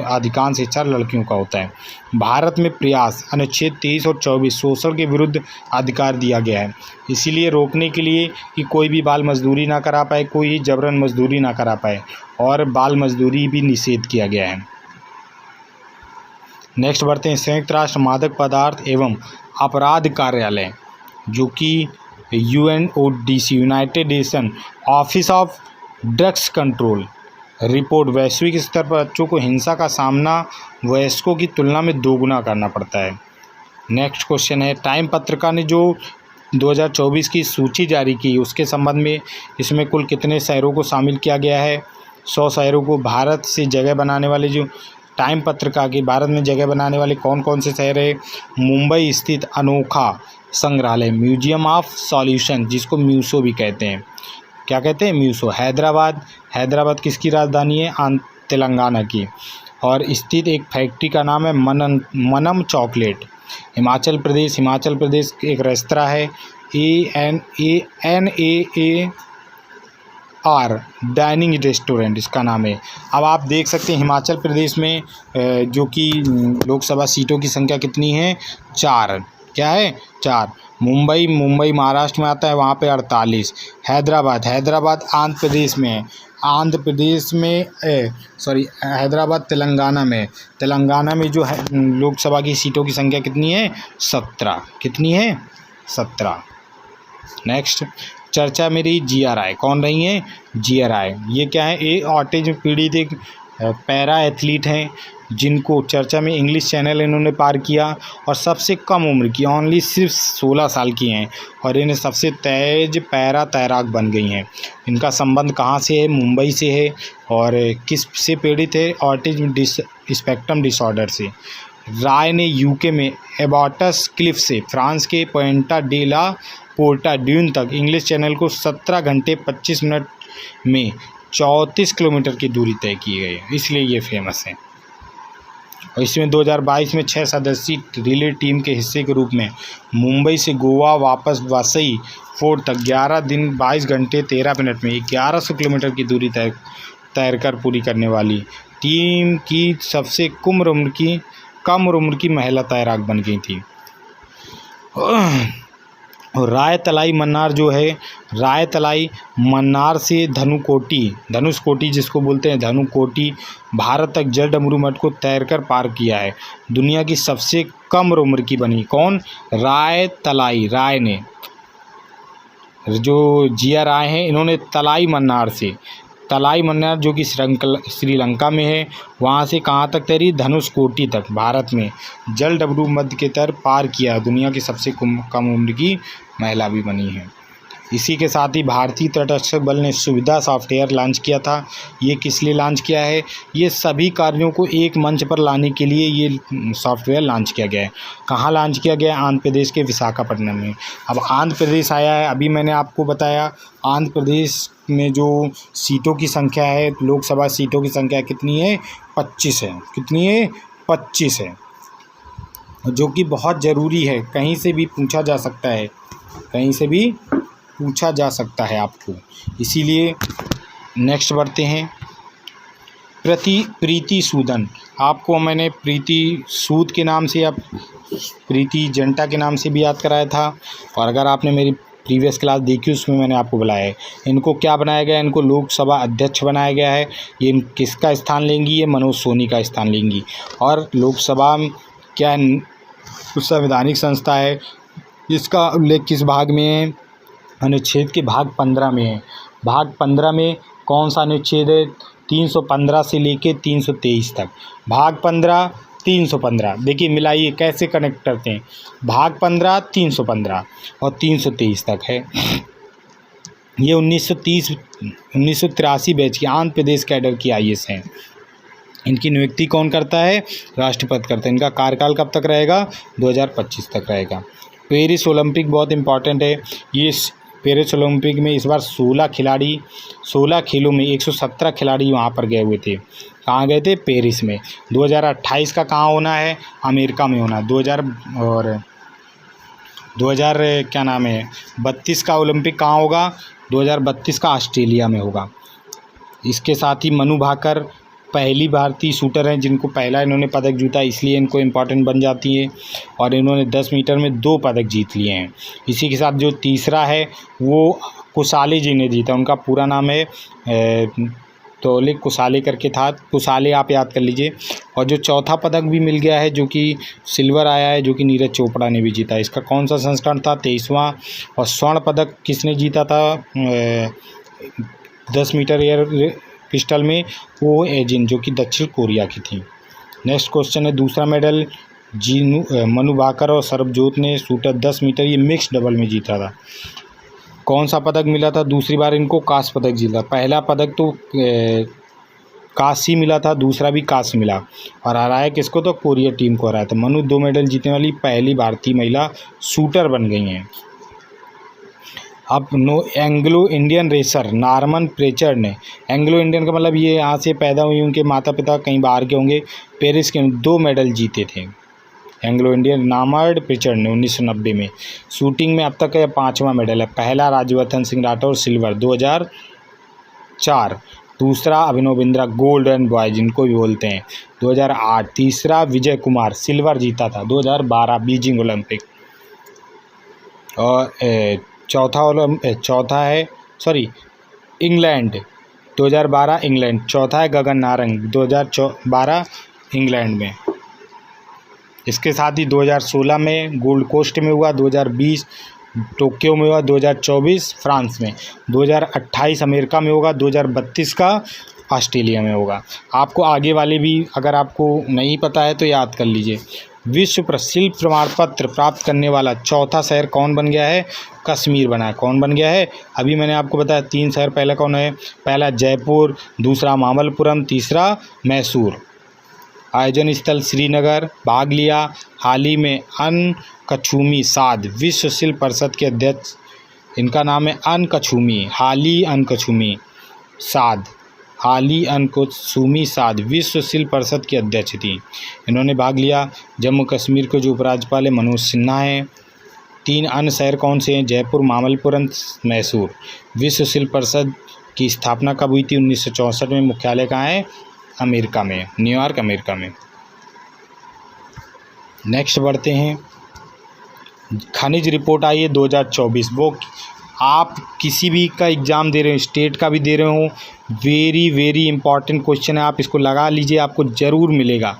अधिकांश हिस्सा लड़कियों का होता है। भारत में प्रयास अनुच्छेद 23 और 24 शोषण के विरुद्ध अधिकार दिया गया है, इसीलिए रोकने के लिए कि कोई भी बाल मजदूरी ना करा पाए, कोई जबरन मजदूरी ना करा पाए, और बाल मजदूरी भी निषेध किया गया है। नेक्स्ट बढ़ते हैं। संयुक्त राष्ट्र मादक पदार्थ एवं अपराध कार्यालय जो कि UNODC United nation office of drugs control report वैश्विक स्तर पर बच्चों को हिंसा का सामना वयस्कों की तुलना में दोगुना करना पड़ता है। नेक्स्ट क्वेश्चन है। टाइम पत्रिका ने जो 2024 की सूची जारी की उसके संबंध में इसमें कुल कितने शहरों को शामिल किया गया है? 100 शहरों को। भारत से जगह बनाने वाले जो टाइम पत्रिका के भारत में जगह बनाने वाले कौन कौन से शहर है? मुंबई स्थित अनोखा संग्रहालय म्यूजियम ऑफ सॉल्यूशन जिसको म्यूसो भी कहते हैं। क्या कहते हैं? म्यूसो। हैदराबाद किसकी राजधानी है? तेलंगाना की। और स्थित एक फैक्ट्री का नाम है मनम चॉकलेट। हिमाचल प्रदेश एक रेस्तरा है NAAR डाइनिंग रेस्टोरेंट इसका नाम है। अब आप देख सकते हैं हिमाचल प्रदेश में जो कि लोकसभा सीटों की संख्या कितनी है? 4। क्या है? 4। मुंबई महाराष्ट्र में आता है, वहाँ पे 48। हैदराबाद आंध्र प्रदेश में है। हैदराबाद तेलंगाना में जो है लोकसभा की सीटों की संख्या कितनी है? 17। कितनी है? 17। नेक्स्ट चर्चा में रही GRI। कौन रही है? GRI ये क्या है? ऑटिज्म पीड़ित एक पैरा एथलीट हैं जिनको चर्चा में इंग्लिश चैनल इन्होंने पार किया, और सबसे कम उम्र की ओनली सिर्फ 16 साल की हैं, और इन्हें सबसे तेज पैरा तैराक बन गई हैं। इनका संबंध कहाँ से है? मुंबई से है। और किस से पीड़ित है? ऑटिज्म स्पेक्ट्रम डिसऑर्डर से। राय ने यूके में एबॉटस क्लिफ से फ्रांस के पोइंटा डे ला पोर्टा ड्यून तक इंग्लिश चैनल को 17 घंटे 25 मिनट में 34 किलोमीटर की दूरी तय की गई है, इसलिए ये फेमस है। और इसमें 2022 में 6 सदस्यीय रिले टीम के हिस्से के रूप में मुंबई से गोवा वापस वासई फोर्ट तक 11 दिन 22 घंटे 13 मिनट में 1100 किलोमीटर की दूरी तैरकर पूरी करने वाली टीम की सबसे कम उम्र की महिला तैराक बन गई थी। और राय तलाई मन्नार जो है, राय तलाई मन्नार से धनुषकोटी जिसको बोलते हैं धनुकोटी, भारत तक जल डमरू मठ को तैरकर पार किया है। दुनिया की सबसे कम उम्र की बनी कौन? राय तलाई। राय ने जो जिया राय हैं, इन्होंने तलाई मन्नार जो कि श्रीलंका में है, वहाँ से कहाँ तक तैरी? धनुषकोटी तक भारत में जल डमरू मध्य के तर पार किया। दुनिया की सबसे कम उम्र की महिला भी बनी है। इसी के साथ ही भारतीय तटरक्षक बल ने सुविधा सॉफ्टवेयर लॉन्च किया था। ये किस लिए लॉन्च किया है? ये सभी कार्यों को एक मंच पर लाने के लिए ये सॉफ्टवेयर लॉन्च किया गया है। कहाँ लॉन्च किया गया है? आंध्र प्रदेश के विशाखापट्टनम में। अब आंध्र प्रदेश आया है, अभी मैंने आपको बताया आंध्र प्रदेश में जो सीटों की संख्या है, लोकसभा सीटों की संख्या कितनी है? 25 है। कितनी है? 25 है, जो कि बहुत ज़रूरी है। कहीं से भी पूछा जा सकता है, आपको। इसीलिए नेक्स्ट बढ़ते हैं। प्रीति सूदन, आपको मैंने प्रीति सूद के नाम से या प्रीति जिंटा के नाम से भी याद कराया था, और अगर आपने मेरी प्रीवियस क्लास देखी उसमें मैंने आपको बुलाया है। इनको क्या बनाया गया है? इनको लोकसभा अध्यक्ष बनाया गया है। ये किसका स्थान लेंगी? ये मनोज सोनी का स्थान लेंगी। और लोकसभा क्या संवैधानिक संस्था है, इसका उल्लेख किस भाग में है? अनुच्छेद के भाग 15 में है। भाग 15 में कौन सा अनुच्छेद है? 315 से लेके 323 तक। भाग 15 315, देखिए मिलाइए कैसे कनेक्ट करते हैं। भाग 15 315 और 323 तक है। ये 1983 बैच की आंध्र प्रदेश कैडर की IAS हैं। इनकी नियुक्ति कौन करता है? राष्ट्रपति करता है। इनका कार्यकाल कब तक रहेगा? 2025 तक रहेगा। पेरिस ओलंपिक बहुत इंपॉर्टेंट है। ये पेरिस ओलंपिक में इस बार 16 खेलों में 117 खिलाड़ी वहाँ पर गए हुए थे। कहाँ गए थे? पेरिस में। 2028 का कहाँ होना है? अमेरिका में होना है। 2032 का ओलंपिक कहाँ होगा? 2032 का ऑस्ट्रेलिया में होगा। इसके साथ ही मनु भाकर पहली भारतीय शूटर हैं जिनको पहला इन्होंने पदक जीता, इसलिए इनको इम्पॉर्टेंट बन जाती है। और इन्होंने 10 मीटर में 2 पदक जीत लिए हैं। इसी के साथ जो तीसरा है वो कुसाले जी ने जीता। उनका पूरा नाम है तौलिक कुसाले करके था, कुसाले आप याद कर लीजिए। और जो चौथा पदक भी मिल गया है जो कि सिल्वर आया है, जो कि नीरज चोपड़ा ने भी जीता। इसका कौन सा संस्करण था? 23वां। और स्वर्ण पदक किसने जीता था 10 मीटर एयर पिस्टल में? वो एजिन, जो कि दक्षिण कोरिया की थी। नेक्स्ट क्वेश्चन है दूसरा मेडल मनु भाकर और सरबजोत ने शूटर 10 मीटर ये मिक्स डबल में जीता था। कौन सा पदक मिला था? दूसरी बार इनको कांस्य पदक जीता। पहला पदक तो कांस्य मिला था, दूसरा भी कांस्य मिला। और हराया किसको? तो कोरिया टीम को हराया था। मनु 2 मेडल जीतने वाली पहली भारतीय महिला शूटर बन गई हैं। अब एंग्लो इंडियन रेसर नॉर्मन प्रेचर्ड ने, एंग्लो इंडियन का मतलब ये यहाँ से पैदा हुई, उनके माता पिता कहीं बाहर के होंगे, पेरिस के 2 मेडल जीते थे। एंग्लो इंडियन नॉर्मन प्रेचर्ड ने 1990 में। शूटिंग में अब तक 5वां मेडल है। पहला राज्यवर्धन सिंह राठौर सिल्वर 2004, दूसरा अभिनव बिंद्रा गोल्डन बॉय जिनको भी बोलते हैं 2008, तीसरा विजय कुमार सिल्वर जीता था 2012 बीजिंग ओलंपिक। और चौथा है इंग्लैंड 2012 इंग्लैंड। चौथा है गगन नारंग 2012 इंग्लैंड में। इसके साथ ही 2016 में गोल्ड कोस्ट में हुआ, 2020 टोक्यो में हुआ, 2024 फ्रांस में, 2028 अमेरिका में होगा, 2032 का ऑस्ट्रेलिया में होगा। आपको आगे वाले भी अगर आपको नहीं पता है तो याद कर लीजिए। विश्व प्रसिद्ध प्रमाण पत्र प्राप्त करने वाला चौथा शहर कौन बन गया है? कश्मीर बना है। कौन बन गया है? अभी मैंने आपको बताया 3 शहर, पहला कौन है? पहला जयपुर, दूसरा मामल्लपुरम, तीसरा मैसूर। आयोजन स्थल श्रीनगर। भाग लिया। हाल ही में अनकछुमी साध विश्व शिल्प परिषद के अध्यक्ष, इनका नाम है अनकछुमी, हाली अनकछुमी साध विश्व शिल्प परिषद की अध्यक्ष थी। इन्होंने भाग लिया। जम्मू कश्मीर के जो उपराज्यपाल है मनोज सिन्हा हैं। 3 अन्य शहर कौन से हैं? जयपुर, मामल्लपुरम, मैसूर। विश्व शिल्प परिषद की स्थापना कब हुई थी? 1964 में। मुख्यालय कहाँ है? अमेरिका में, न्यूयॉर्क, अमेरिका में। नेक्स्ट बढ़ते हैं। खनिज रिपोर्ट आई है 2024। वो आप किसी भी का एग्ज़ाम दे रहे हो, स्टेट का भी दे रहे हो, वेरी वेरी इंपॉर्टेंट क्वेश्चन है। आप इसको लगा लीजिए, आपको ज़रूर मिलेगा।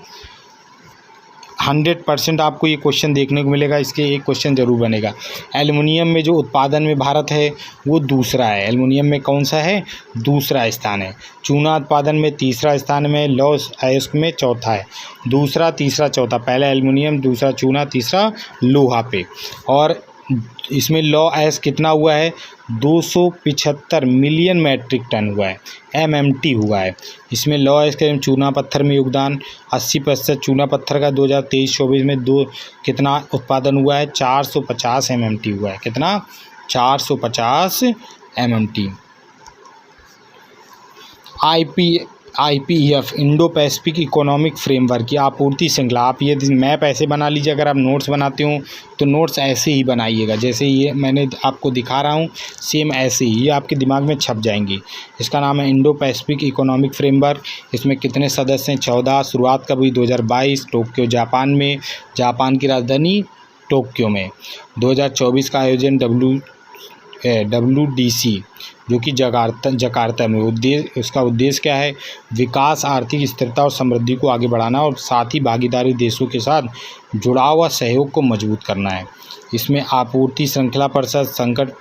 100% आपको ये क्वेश्चन देखने को मिलेगा। इसके एक क्वेश्चन ज़रूर बनेगा। एल्युमिनियम में जो उत्पादन में भारत है वो दूसरा है। एल्युमिनियम में कौन सा है? दूसरा स्थान है। चूना उत्पादन में तीसरा स्थान में, लौह अयस्क में चौथा है। दूसरा, तीसरा, चौथा। पहला एल्युमिनियम, दूसरा चूना, तीसरा लोहा पे। और इसमें लौह अयस्क कितना हुआ है? 275 मिलियन मैट्रिक टन हुआ है, MMT हुआ है। इसमें लौह अयस्क एवं चूना पत्थर में योगदान 80% चूना पत्थर का 2023-24 में कितना उत्पादन हुआ है? 450 MMT हुआ है। कितना? 450 MMT। IPEF Indo Pacific economic framework की आपूर्ति श्रृंखला। आप ये मैप ऐसे बना लीजिए। अगर आप नोट्स बनाते हो तो नोट्स ऐसे ही बनाइएगा, जैसे ये मैंने आपको दिखा रहा हूँ, सेम ऐसे ही ये आपके दिमाग में छप जाएंगी। इसका नाम है इंडो पैसिफिक इकोनॉमिक फ्रेमवर्क। इसमें कितने सदस्य हैं? 14। शुरुआत कब हुई? 2022, टोक्यो, जापान में। जापान की राजधानी टोक्यो में। 2024 का आयोजन WDC जो कि जकार्ता में। उसका उद्देश्य क्या है? विकास, आर्थिक स्थिरता और समृद्धि को आगे बढ़ाना और साथ ही भागीदारी देशों के साथ जुड़ाव व सहयोग को मजबूत करना है। इसमें आपूर्ति श्रृंखला परिषद, संकट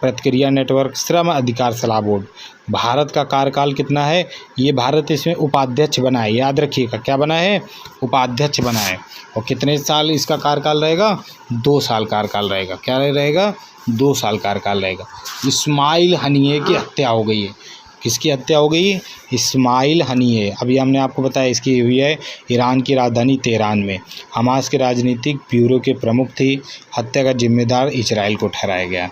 प्रतिक्रिया नेटवर्क, श्रम अधिकार सलाह बोर्ड। भारत का कार्यकाल कितना है? ये भारत इसमें उपाध्यक्ष बना है, याद रखिएगा। क्या बना है? उपाध्यक्ष बना है। और कितने साल इसका कार्यकाल रहेगा? 2 साल कार्यकाल रहेगा। क्या रहेगा? 2 साल कार्यकाल रहेगा। इस्माइल हनीय की हत्या हो गई है। किसकी हत्या हो गई? इस्माइल हनीय। अभी हमने आपको बताया इसकी हुई है ईरान की राजधानी तेहरान में। हमास के राजनीतिक ब्यूरो के प्रमुख थे। हत्या का जिम्मेदार इजराइल को ठहराया गया।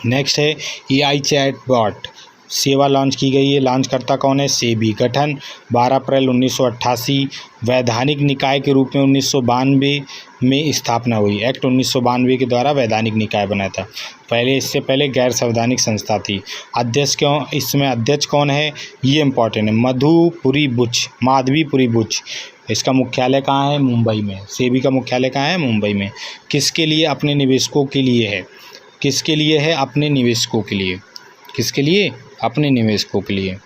नेक्स्ट है AI चैटबॉट सेवा लॉन्च की गई है। लॉन्च करता कौन है? सेबी। गठन 12 अप्रैल 1988। वैधानिक निकाय के रूप में 1992 में स्थापना हुई। एक्ट 1992 के द्वारा वैधानिक निकाय बना था। इससे पहले गैर संवैधानिक संस्था थी। इसमें अध्यक्ष कौन है? ये इम्पोर्टेंट है, माधवीपुरी बुच। इसका मुख्यालय कहाँ है? मुंबई में। सेबी का मुख्यालय कहाँ है? मुंबई में। किसके लिए? अपने निवेशकों के लिए है। किसके लिए है? अपने निवेशकों के लिए। किसके लिए? अपने निवेशकों के लिए।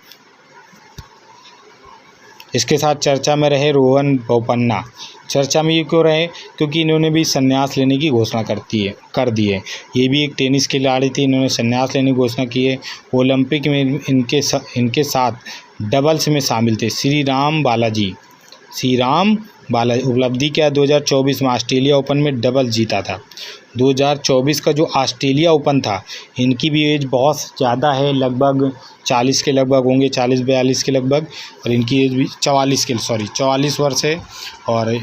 इसके साथ चर्चा में रहे रोहन बोपन्ना। चर्चा में ये क्यों रहे? क्योंकि इन्होंने भी संन्यास लेने की घोषणा कर दी है। ये भी एक टेनिस खिलाड़ी थी, इन्होंने संन्यास लेने की घोषणा की है। ओलंपिक में इनके साथ डबल्स में शामिल थे श्री राम बालाजी। उपलब्धि क्या? 2024 में ऑस्ट्रेलिया ओपन में डबल जीता था। 2024 का जो ऑस्ट्रेलिया ओपन था, इनकी भी एज बहुत ज़्यादा है, लगभग 40 के लगभग होंगे, 40-42 के लगभग। और इनकी एज भी 44 वर्ष है। और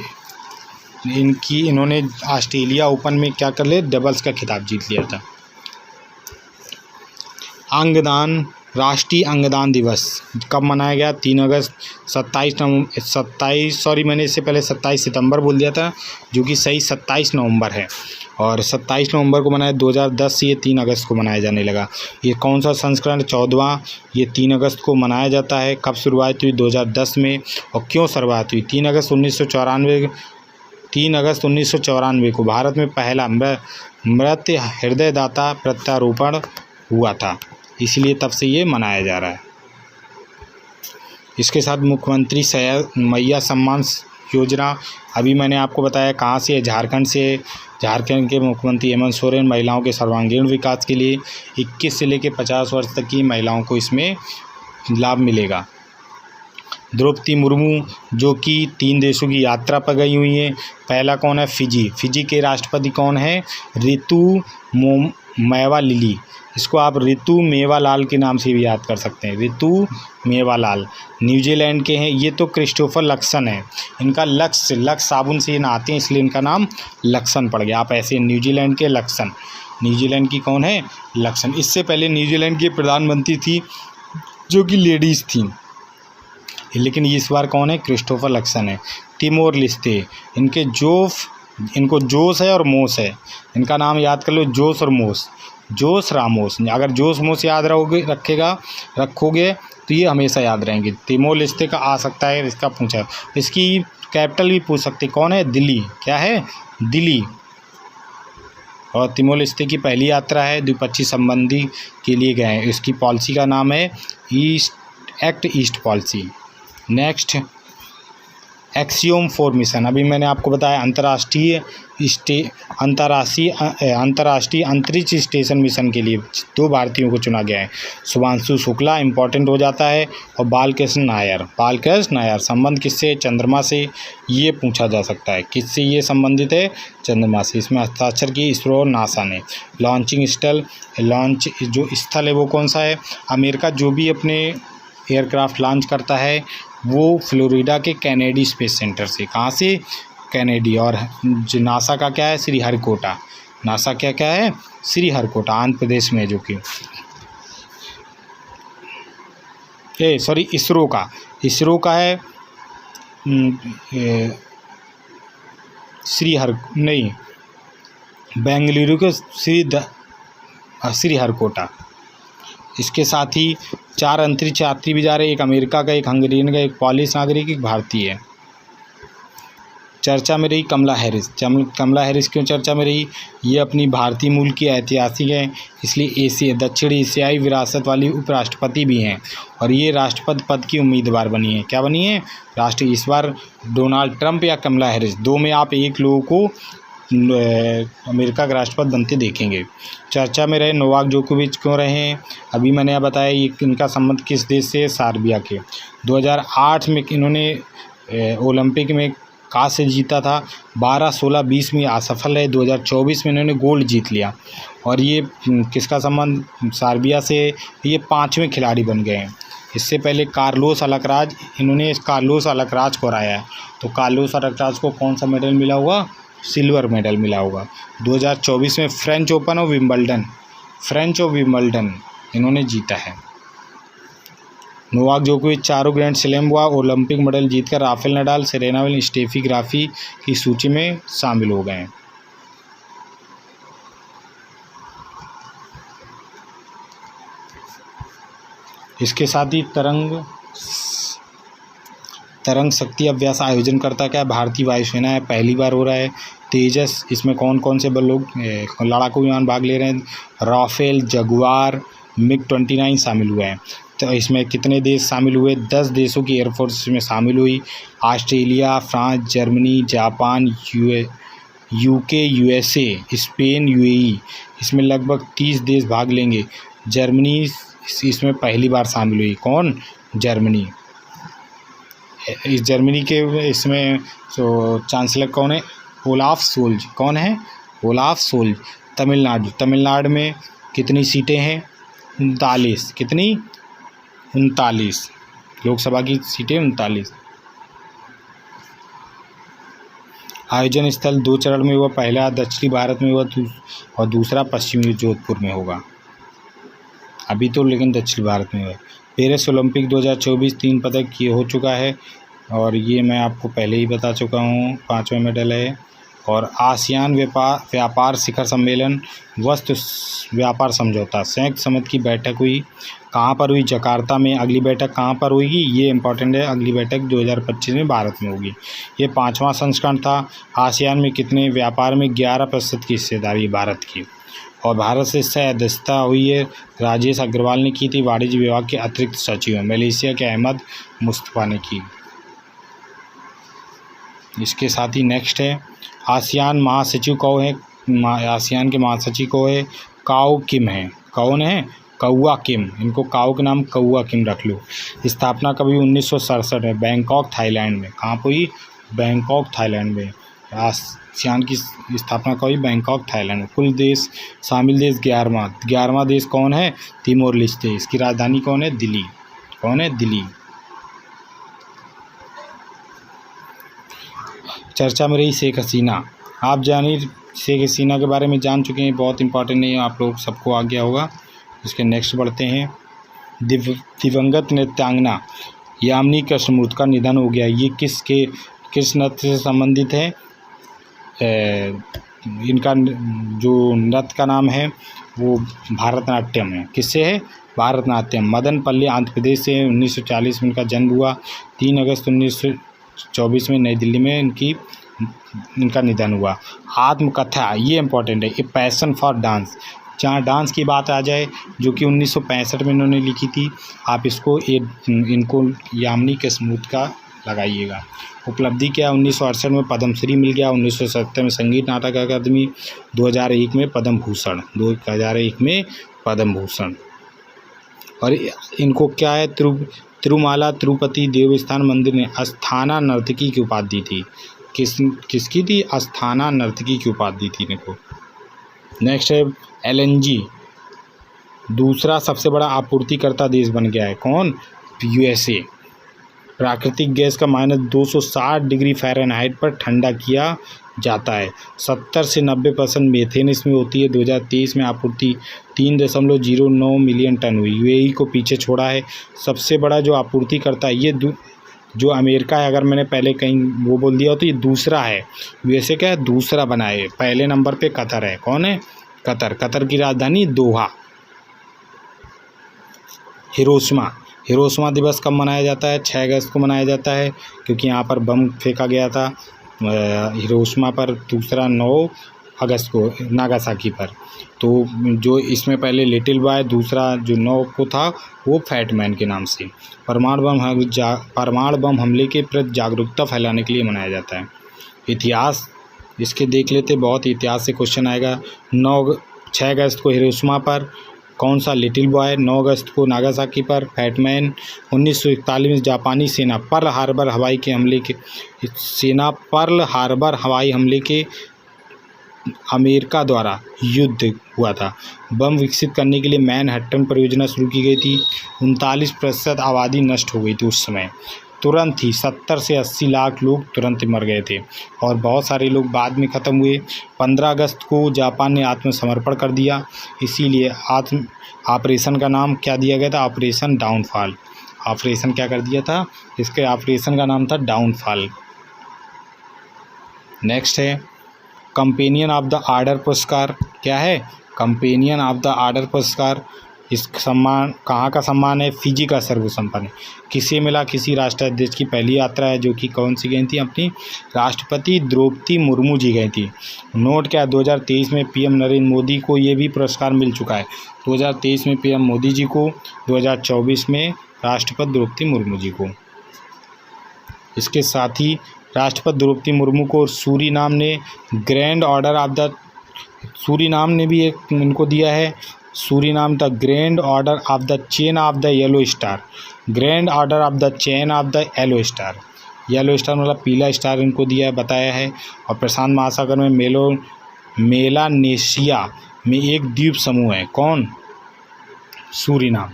इन्होंने ऑस्ट्रेलिया ओपन में क्या कर लिया? डबल्स का खिताब जीत लिया था। अंगदान, राष्ट्रीय अंगदान दिवस कब मनाया गया? 3 अगस्त। 27 सितंबर बोल दिया था, जो कि सही 27 नवंबर है। और 27 नवंबर को मनाया। 2010 से ये 3 अगस्त को मनाया जाने लगा। ये कौन सा संस्करण? 14वां। ये 3 अगस्त को मनाया जाता है। कब शुरुआत हुई? 2010 में। और क्यों शुरुआत हुई? 3 अगस्त 1994 को भारत में पहला मृत हृदयदाता प्रत्यारोपण हुआ था, इसलिए तब से ये मनाया जा रहा है। इसके साथ मुख्यमंत्री मैया सम्मान योजना, अभी मैंने आपको बताया कहाँ से है? झारखंड से। झारखंड के मुख्यमंत्री हेमंत सोरेन महिलाओं के सर्वांगीण विकास के लिए 21 से लेकर 50 वर्ष तक की महिलाओं को इसमें लाभ मिलेगा। द्रौपदी मुर्मू जो कि 3 देशों की यात्रा पर गई हुई हैं। पहला कौन है? फिजी। फिजी के राष्ट्रपति कौन है? ऋतु मेवालाल। इसको आप ऋतु मेवालाल के नाम से भी याद कर सकते हैं, ऋतु मेवालाल। न्यूजीलैंड के हैं, ये तो क्रिस्टोफर लक्सन है। इनका लक्स साबुन से नहाते हैं इसलिए इनका नाम लक्सन पड़ गया। आप ऐसे न्यूजीलैंड के लक्सन, न्यूजीलैंड की कौन है? लक्सन। इससे पहले न्यूजीलैंड की प्रधानमंत्री थी जो कि लेडीज़ थी, लेकिन इस बार कौन है? क्रिस्टोफर लक्सन है। तिमोर लेस्ते, इनको जोस है और मोस है, इनका नाम याद कर लो, जोस और मोस, जोस रामोस। अगर जोस मोस याद रखोगे तो ये हमेशा याद रहेंगे। तिमोर लेस्ते का आ सकता है, इसका पूछा, इसकी कैपिटल भी पूछ सकते, कौन है? दिल्ली। क्या है? दिल्ली। और तिमोर लेस्ते की पहली यात्रा है, द्विपक्षीय संबंधी के लिए गए हैं। इसकी पॉलिसी का नाम है act east policy. Next, axiom 4 mission. अभी मैंने आपको बताया अंतर्राष्ट्रीय अंतरिक्ष स्टेशन मिशन के लिए 2 भारतीयों को चुना गया है। शुभांशु शुक्ला इम्पोर्टेंट हो जाता है, और बालकृष्ण नायर। संबंध किससे? चंद्रमा से। ये पूछा जा सकता है, किससे ये संबंधित है? चंद्रमा से। इसमें हस्ताक्षर की इसरो और नासा ने। लॉन्च जो स्थल है वो कौन सा है? अमेरिका जो भी अपने एयरक्राफ्ट लॉन्च करता है वो फ्लोरिडा के कैनेडी स्पेस सेंटर से। कहाँ से? कैनेडी। और जो नासा का क्या है? श्रीहरिकोटा। नासा क्या है? श्रीहरिकोटा, आंध्र प्रदेश में, जो कि इसरो का है बेंगलुरु के श्रीहरिकोटा। इसके साथ ही 4 अंतरिक्ष यात्री भी जा रहे हैं, एक अमेरिका का, एक हंगेरियन का, एक पोलिश नागरिक, एक भारतीय है। चर्चा में रही कमला हैरिस क्यों चर्चा में रही? ये अपनी भारतीय मूल की ऐतिहासिक हैं, इसलिए दक्षिण एशियाई विरासत वाली उपराष्ट्रपति भी हैं, और ये राष्ट्रपति पद की उम्मीदवार बनी है। क्या बनी है? इस बार डोनाल्ड ट्रंप या कमला हैरिस, 2 में आप एक लोगों को अमेरिका का राष्ट्रपति बनते देखेंगे। चर्चा में रहे नोवाक जोकोविच क्यों रहे हैं? अभी मैंने बताया ये इनका संबंध किस देश से? सर्बिया के। 2008 में इन्होंने ओलंपिक में कांस्य जीता था, 12, 16, 20 में असफल है, 2024 में इन्होंने गोल्ड जीत लिया। और ये किसका संबंध? सर्बिया से। ये 5वें खिलाड़ी बन गए हैं। इससे पहले कार्लोस अलकराज, इन्होंने कार्लोस अलकराज को हराया है। तो कार्लोस अलकराज को कौन सा मेडल मिला होगा? सिल्वर मेडल मिला होगा। 2024 में फ्रेंच ओपन और विंबलडन इन्होंने जीता है। नोवाक जोकोविच 4 ग्रैंड स्लैम हुआ, ओलंपिक मेडल जीतकर Rafael Nadal, Serena Williams, Steffi graphy की सूची में शामिल हो गए हैं। इसके साथ ही तरंग शक्ति अभ्यास आयोजन करता क्या है? भारतीय वायुसेना है, पहली बार हो रहा है। तेजस, इसमें कौन कौन से लोग लड़ाकू विमान भाग ले रहे हैं? राफेल, जगुआर, MiG-29 शामिल हुए हैं। तो इसमें कितने देश शामिल हुए? 10 देशों की एयरफोर्स इसमें शामिल हुई। Australia, France, Germany, Japan, UK, USA, Spain, UAE, इसमें लगभग 30 देश भाग लेंगे। जर्मनी इसमें पहली बार शामिल हुई। कौन? जर्मनी। इस जर्मनी के इसमें चांसलर कौन है? Olaf Scholz. कौन है? Olaf Scholz. तमिलनाडु में कितनी सीटें हैं? 39। कितनी? 39 लोकसभा की सीटें, 39। आयोजन स्थल 2 चरण में हुआ, पहला दक्षिणी भारत में हुआ और दूसरा पश्चिमी जोधपुर में होगा। अभी तो लेकिन दक्षिण भारत में हुआ। पेरिस ओलंपिक 2024 3 पदक ये हो चुका है, और ये मैं आपको पहले ही बता चुका हूँ, 5वां मेडल है। और आसियान व्यापार शिखर सम्मेलन, वस्तु व्यापार समझौता, संयुक्त समिति की बैठक हुई। कहाँ पर हुई? जकार्ता में। अगली बैठक कहाँ पर होगी? ये इंपॉर्टेंट है, अगली बैठक 2025 में भारत में होगी। ये 5वां संस्करण था। आसियान में कितने? व्यापार में 11% की हिस्सेदारी भारत की, और भारत से सदस्यता हुई है राजेश अग्रवाल ने की थी, वाणिज्य विभाग के अतिरिक्त सचिव। मलेशिया के अहमद मुस्तफा ने की। इसके साथ ही नेक्स्ट है आसियान महासचिव कौन है? आसियान के महासचिव को है काओ किम है। कौन है? कौआ किम, इनको काऊ के नाम कौआ किम रख लो। स्थापना कभी 1967 में बैंकॉक थाईलैंड में। कहाँ पर हुई? बैंकॉक थाईलैंड में। आसियान की स्थापना कब हुई? बैंकॉक थाईलैंड में। कुल देश शामिल देश 11वां देश कौन है? Timor Leste. इसकी राजधानी कौन है? दिल्ली। कौन है? दिल्ली। चर्चा में रही शेख हसीना। आप जानिए शेख हसीना के बारे में जान चुके हैं, बहुत इंपॉर्टेंट नहीं है, आप लोग सबको आ गया होगा। इसके नेक्स्ट बढ़ते हैं। दिवंगत नृत्यांगना यामिनी कृष्णमूर्ति का निधन हो गया। ये किस नृत्य से संबंधित है? इनका जो नृत्य का नाम है वो भारतनाट्यम है। किससे है? भारतनाट्यम। मदनपल्ली आंध्र प्रदेश से 1940 में इनका जन्म हुआ। 3 अगस्त 1924 में नई दिल्ली में इनका निधन हुआ। आत्मकथा, ये इम्पोर्टेंट है, ए पैशन फॉर डांस। जहाँ डांस की बात आ जाए, जो कि 1965 में इन्होंने लिखी थी, आप इनको यामिनी कृष्णमूर्ति का लगाइएगा। उपलब्धि क्या? 1968 में पद्मश्री मिल गया, 1970 में संगीत नाटक अकादमी, 2001 में पद्म भूषण, 2001 में पद्म भूषण। और इनको क्या है? तिरुमाला तिरुपति देवस्थान मंदिर ने अस्थाना नर्तकी की उपाधि थी। किसकी थी? अस्थाना नर्तकी की उपाधि थी इनको। नेक्स्ट है LNG, दूसरा सबसे बड़ा आपूर्तिकर्ता देश बन गया है। कौन? USA। प्राकृतिक गैस का -260 डिग्री फ़ारेनहाइट पर ठंडा किया जाता है। 70 से 90% मीथेन इसमें होती है। 2023 में आपूर्ति 3.09 मिलियन टन हुई। UAE को पीछे छोड़ा है। सबसे बड़ा जो आपूर्तिकर्ता है ये जो अमेरिका है, अगर मैंने पहले कहीं वो बोल दिया हो तो ये दूसरा है। USA क्या है? दूसरा बना है। पहले नंबर पे कतर है। कौन है? कतर की राजधानी दोहा। हिरोशिमा दिवस कब मनाया जाता है? 6 अगस्त को मनाया जाता है, क्योंकि यहाँ पर बम फेंका गया था हिरोशिमा पर। दूसरा 9 अगस्त को नागासाकी पर। तो जो इसमें पहले लिटिल बॉय, दूसरा जो 9 को था वो फैट मैन के नाम से। परमाणु बम हमले के प्रति जागरूकता फैलाने के लिए मनाया जाता है। इतिहास इसके देख लेते, बहुत इतिहास से क्वेश्चन आएगा। 6 अगस्त को हिरोशिमा पर कौन सा? Little boy. 9 अगस्त को नागासाकी पर फैटमैन। 1941 में जापानी सेना पर्ल हार्बर हवाई हमले के अमेरिका द्वारा युद्ध हुआ था। बम विकसित करने के लिए मैनहट्टन परियोजना शुरू की गई थी। 39% आबादी नष्ट हो गई थी उस समय, तुरंत ही 70 से 80 लाख लोग तुरंत मर गए थे, और बहुत सारे लोग बाद में ख़त्म हुए। 15 अगस्त को जापान ने आत्मसमर्पण कर दिया, इसीलिए ऑपरेशन का नाम क्या दिया गया था? Operation downfall. ऑपरेशन क्या कर दिया था? इसके ऑपरेशन का नाम था डाउनफॉल। नेक्स्ट है कंपेनियन ऑफ द आर्डर पुरस्कार। क्या है? कंपेनियन ऑफ द आर्डर पुरस्कार। इस सम्मान कहाँ का सम्मान है? फिजी का सर्वसंपन्न। किसे मिला? किसी राष्ट्राध्यक्ष की पहली यात्रा है, जो कि कौन सी गई थी? अपनी राष्ट्रपति द्रौपदी मुर्मू जी गई थी। नोट क्या? 2023 में PM नरेंद्र मोदी को ये भी पुरस्कार मिल चुका है। 2023 में PM मोदी जी को, 2024 में राष्ट्रपति द्रौपदी मुर्मू जी को। इसके साथ ही राष्ट्रपति द्रौपदी मुर्मू को सूरीनाम ने grand order of the Suriname ने भी एक इनको दिया है। Suriname the grand order of the chain of the yellow star. Grand order of the chain of the yellow star. Yellow star मतलब पीला स्टार इनको दिया है, बताया है। और प्रशांत महासागर में मेलानेशिया में एक द्वीप समूह है। कौन? सूरीनाम।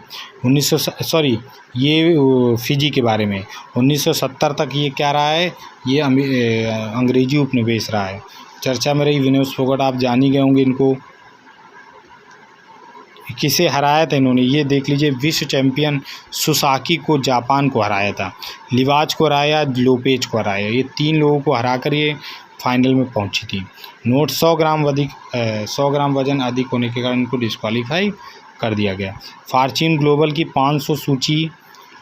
ये फिजी के बारे में 1970 तक ये क्या रहा है? ये अंग्रेजी उपनिवेश रहा है। चर्चा में रही विनेश फोगाट, आप जान ही गए होंगे इनको। किसे हराया था इन्होंने? ये देख लीजिए, विश्व चैंपियन सुसाकी को जापान को हराया था, लिवाच को हराया, लोपेज को हराया। ये 3 लोगों को हराकर ये फाइनल में पहुंची थी। नोट 100 ग्राम वजन अधिक होने के कारण इनको डिस्क्वालीफाई कर दिया गया। फॉर्च्यून ग्लोबल की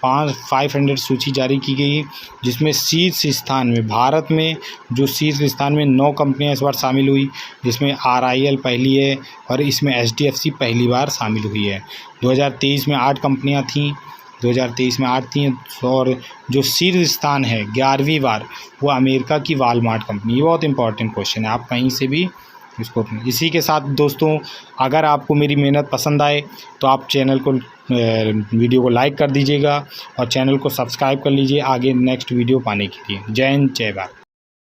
500 सूची जारी की गई, जिसमें शीर्ष स्थान में भारत में जो शीर्ष स्थान में 9 कंपनियां इस बार शामिल हुई, जिसमें RIL पहली है और इसमें HDFC पहली बार शामिल हुई है। 2023 में 8 कंपनियां थीं, 2023 में 8 थी, और जो शीर्ष स्थान है 11वीं बार वो अमेरिका की वॉलमार्ट कंपनी। ये बहुत इंपॉर्टेंट क्वेश्चन है, आप कहीं से भी इसको इसी के साथ दोस्तों, अगर आपको मेरी मेहनत पसंद आए तो आप चैनल को वीडियो को लाइक कर दीजिएगा और चैनल को सब्सक्राइब कर लीजिए आगे नेक्स्ट वीडियो पाने के लिए। जय हिंद, जय भारत।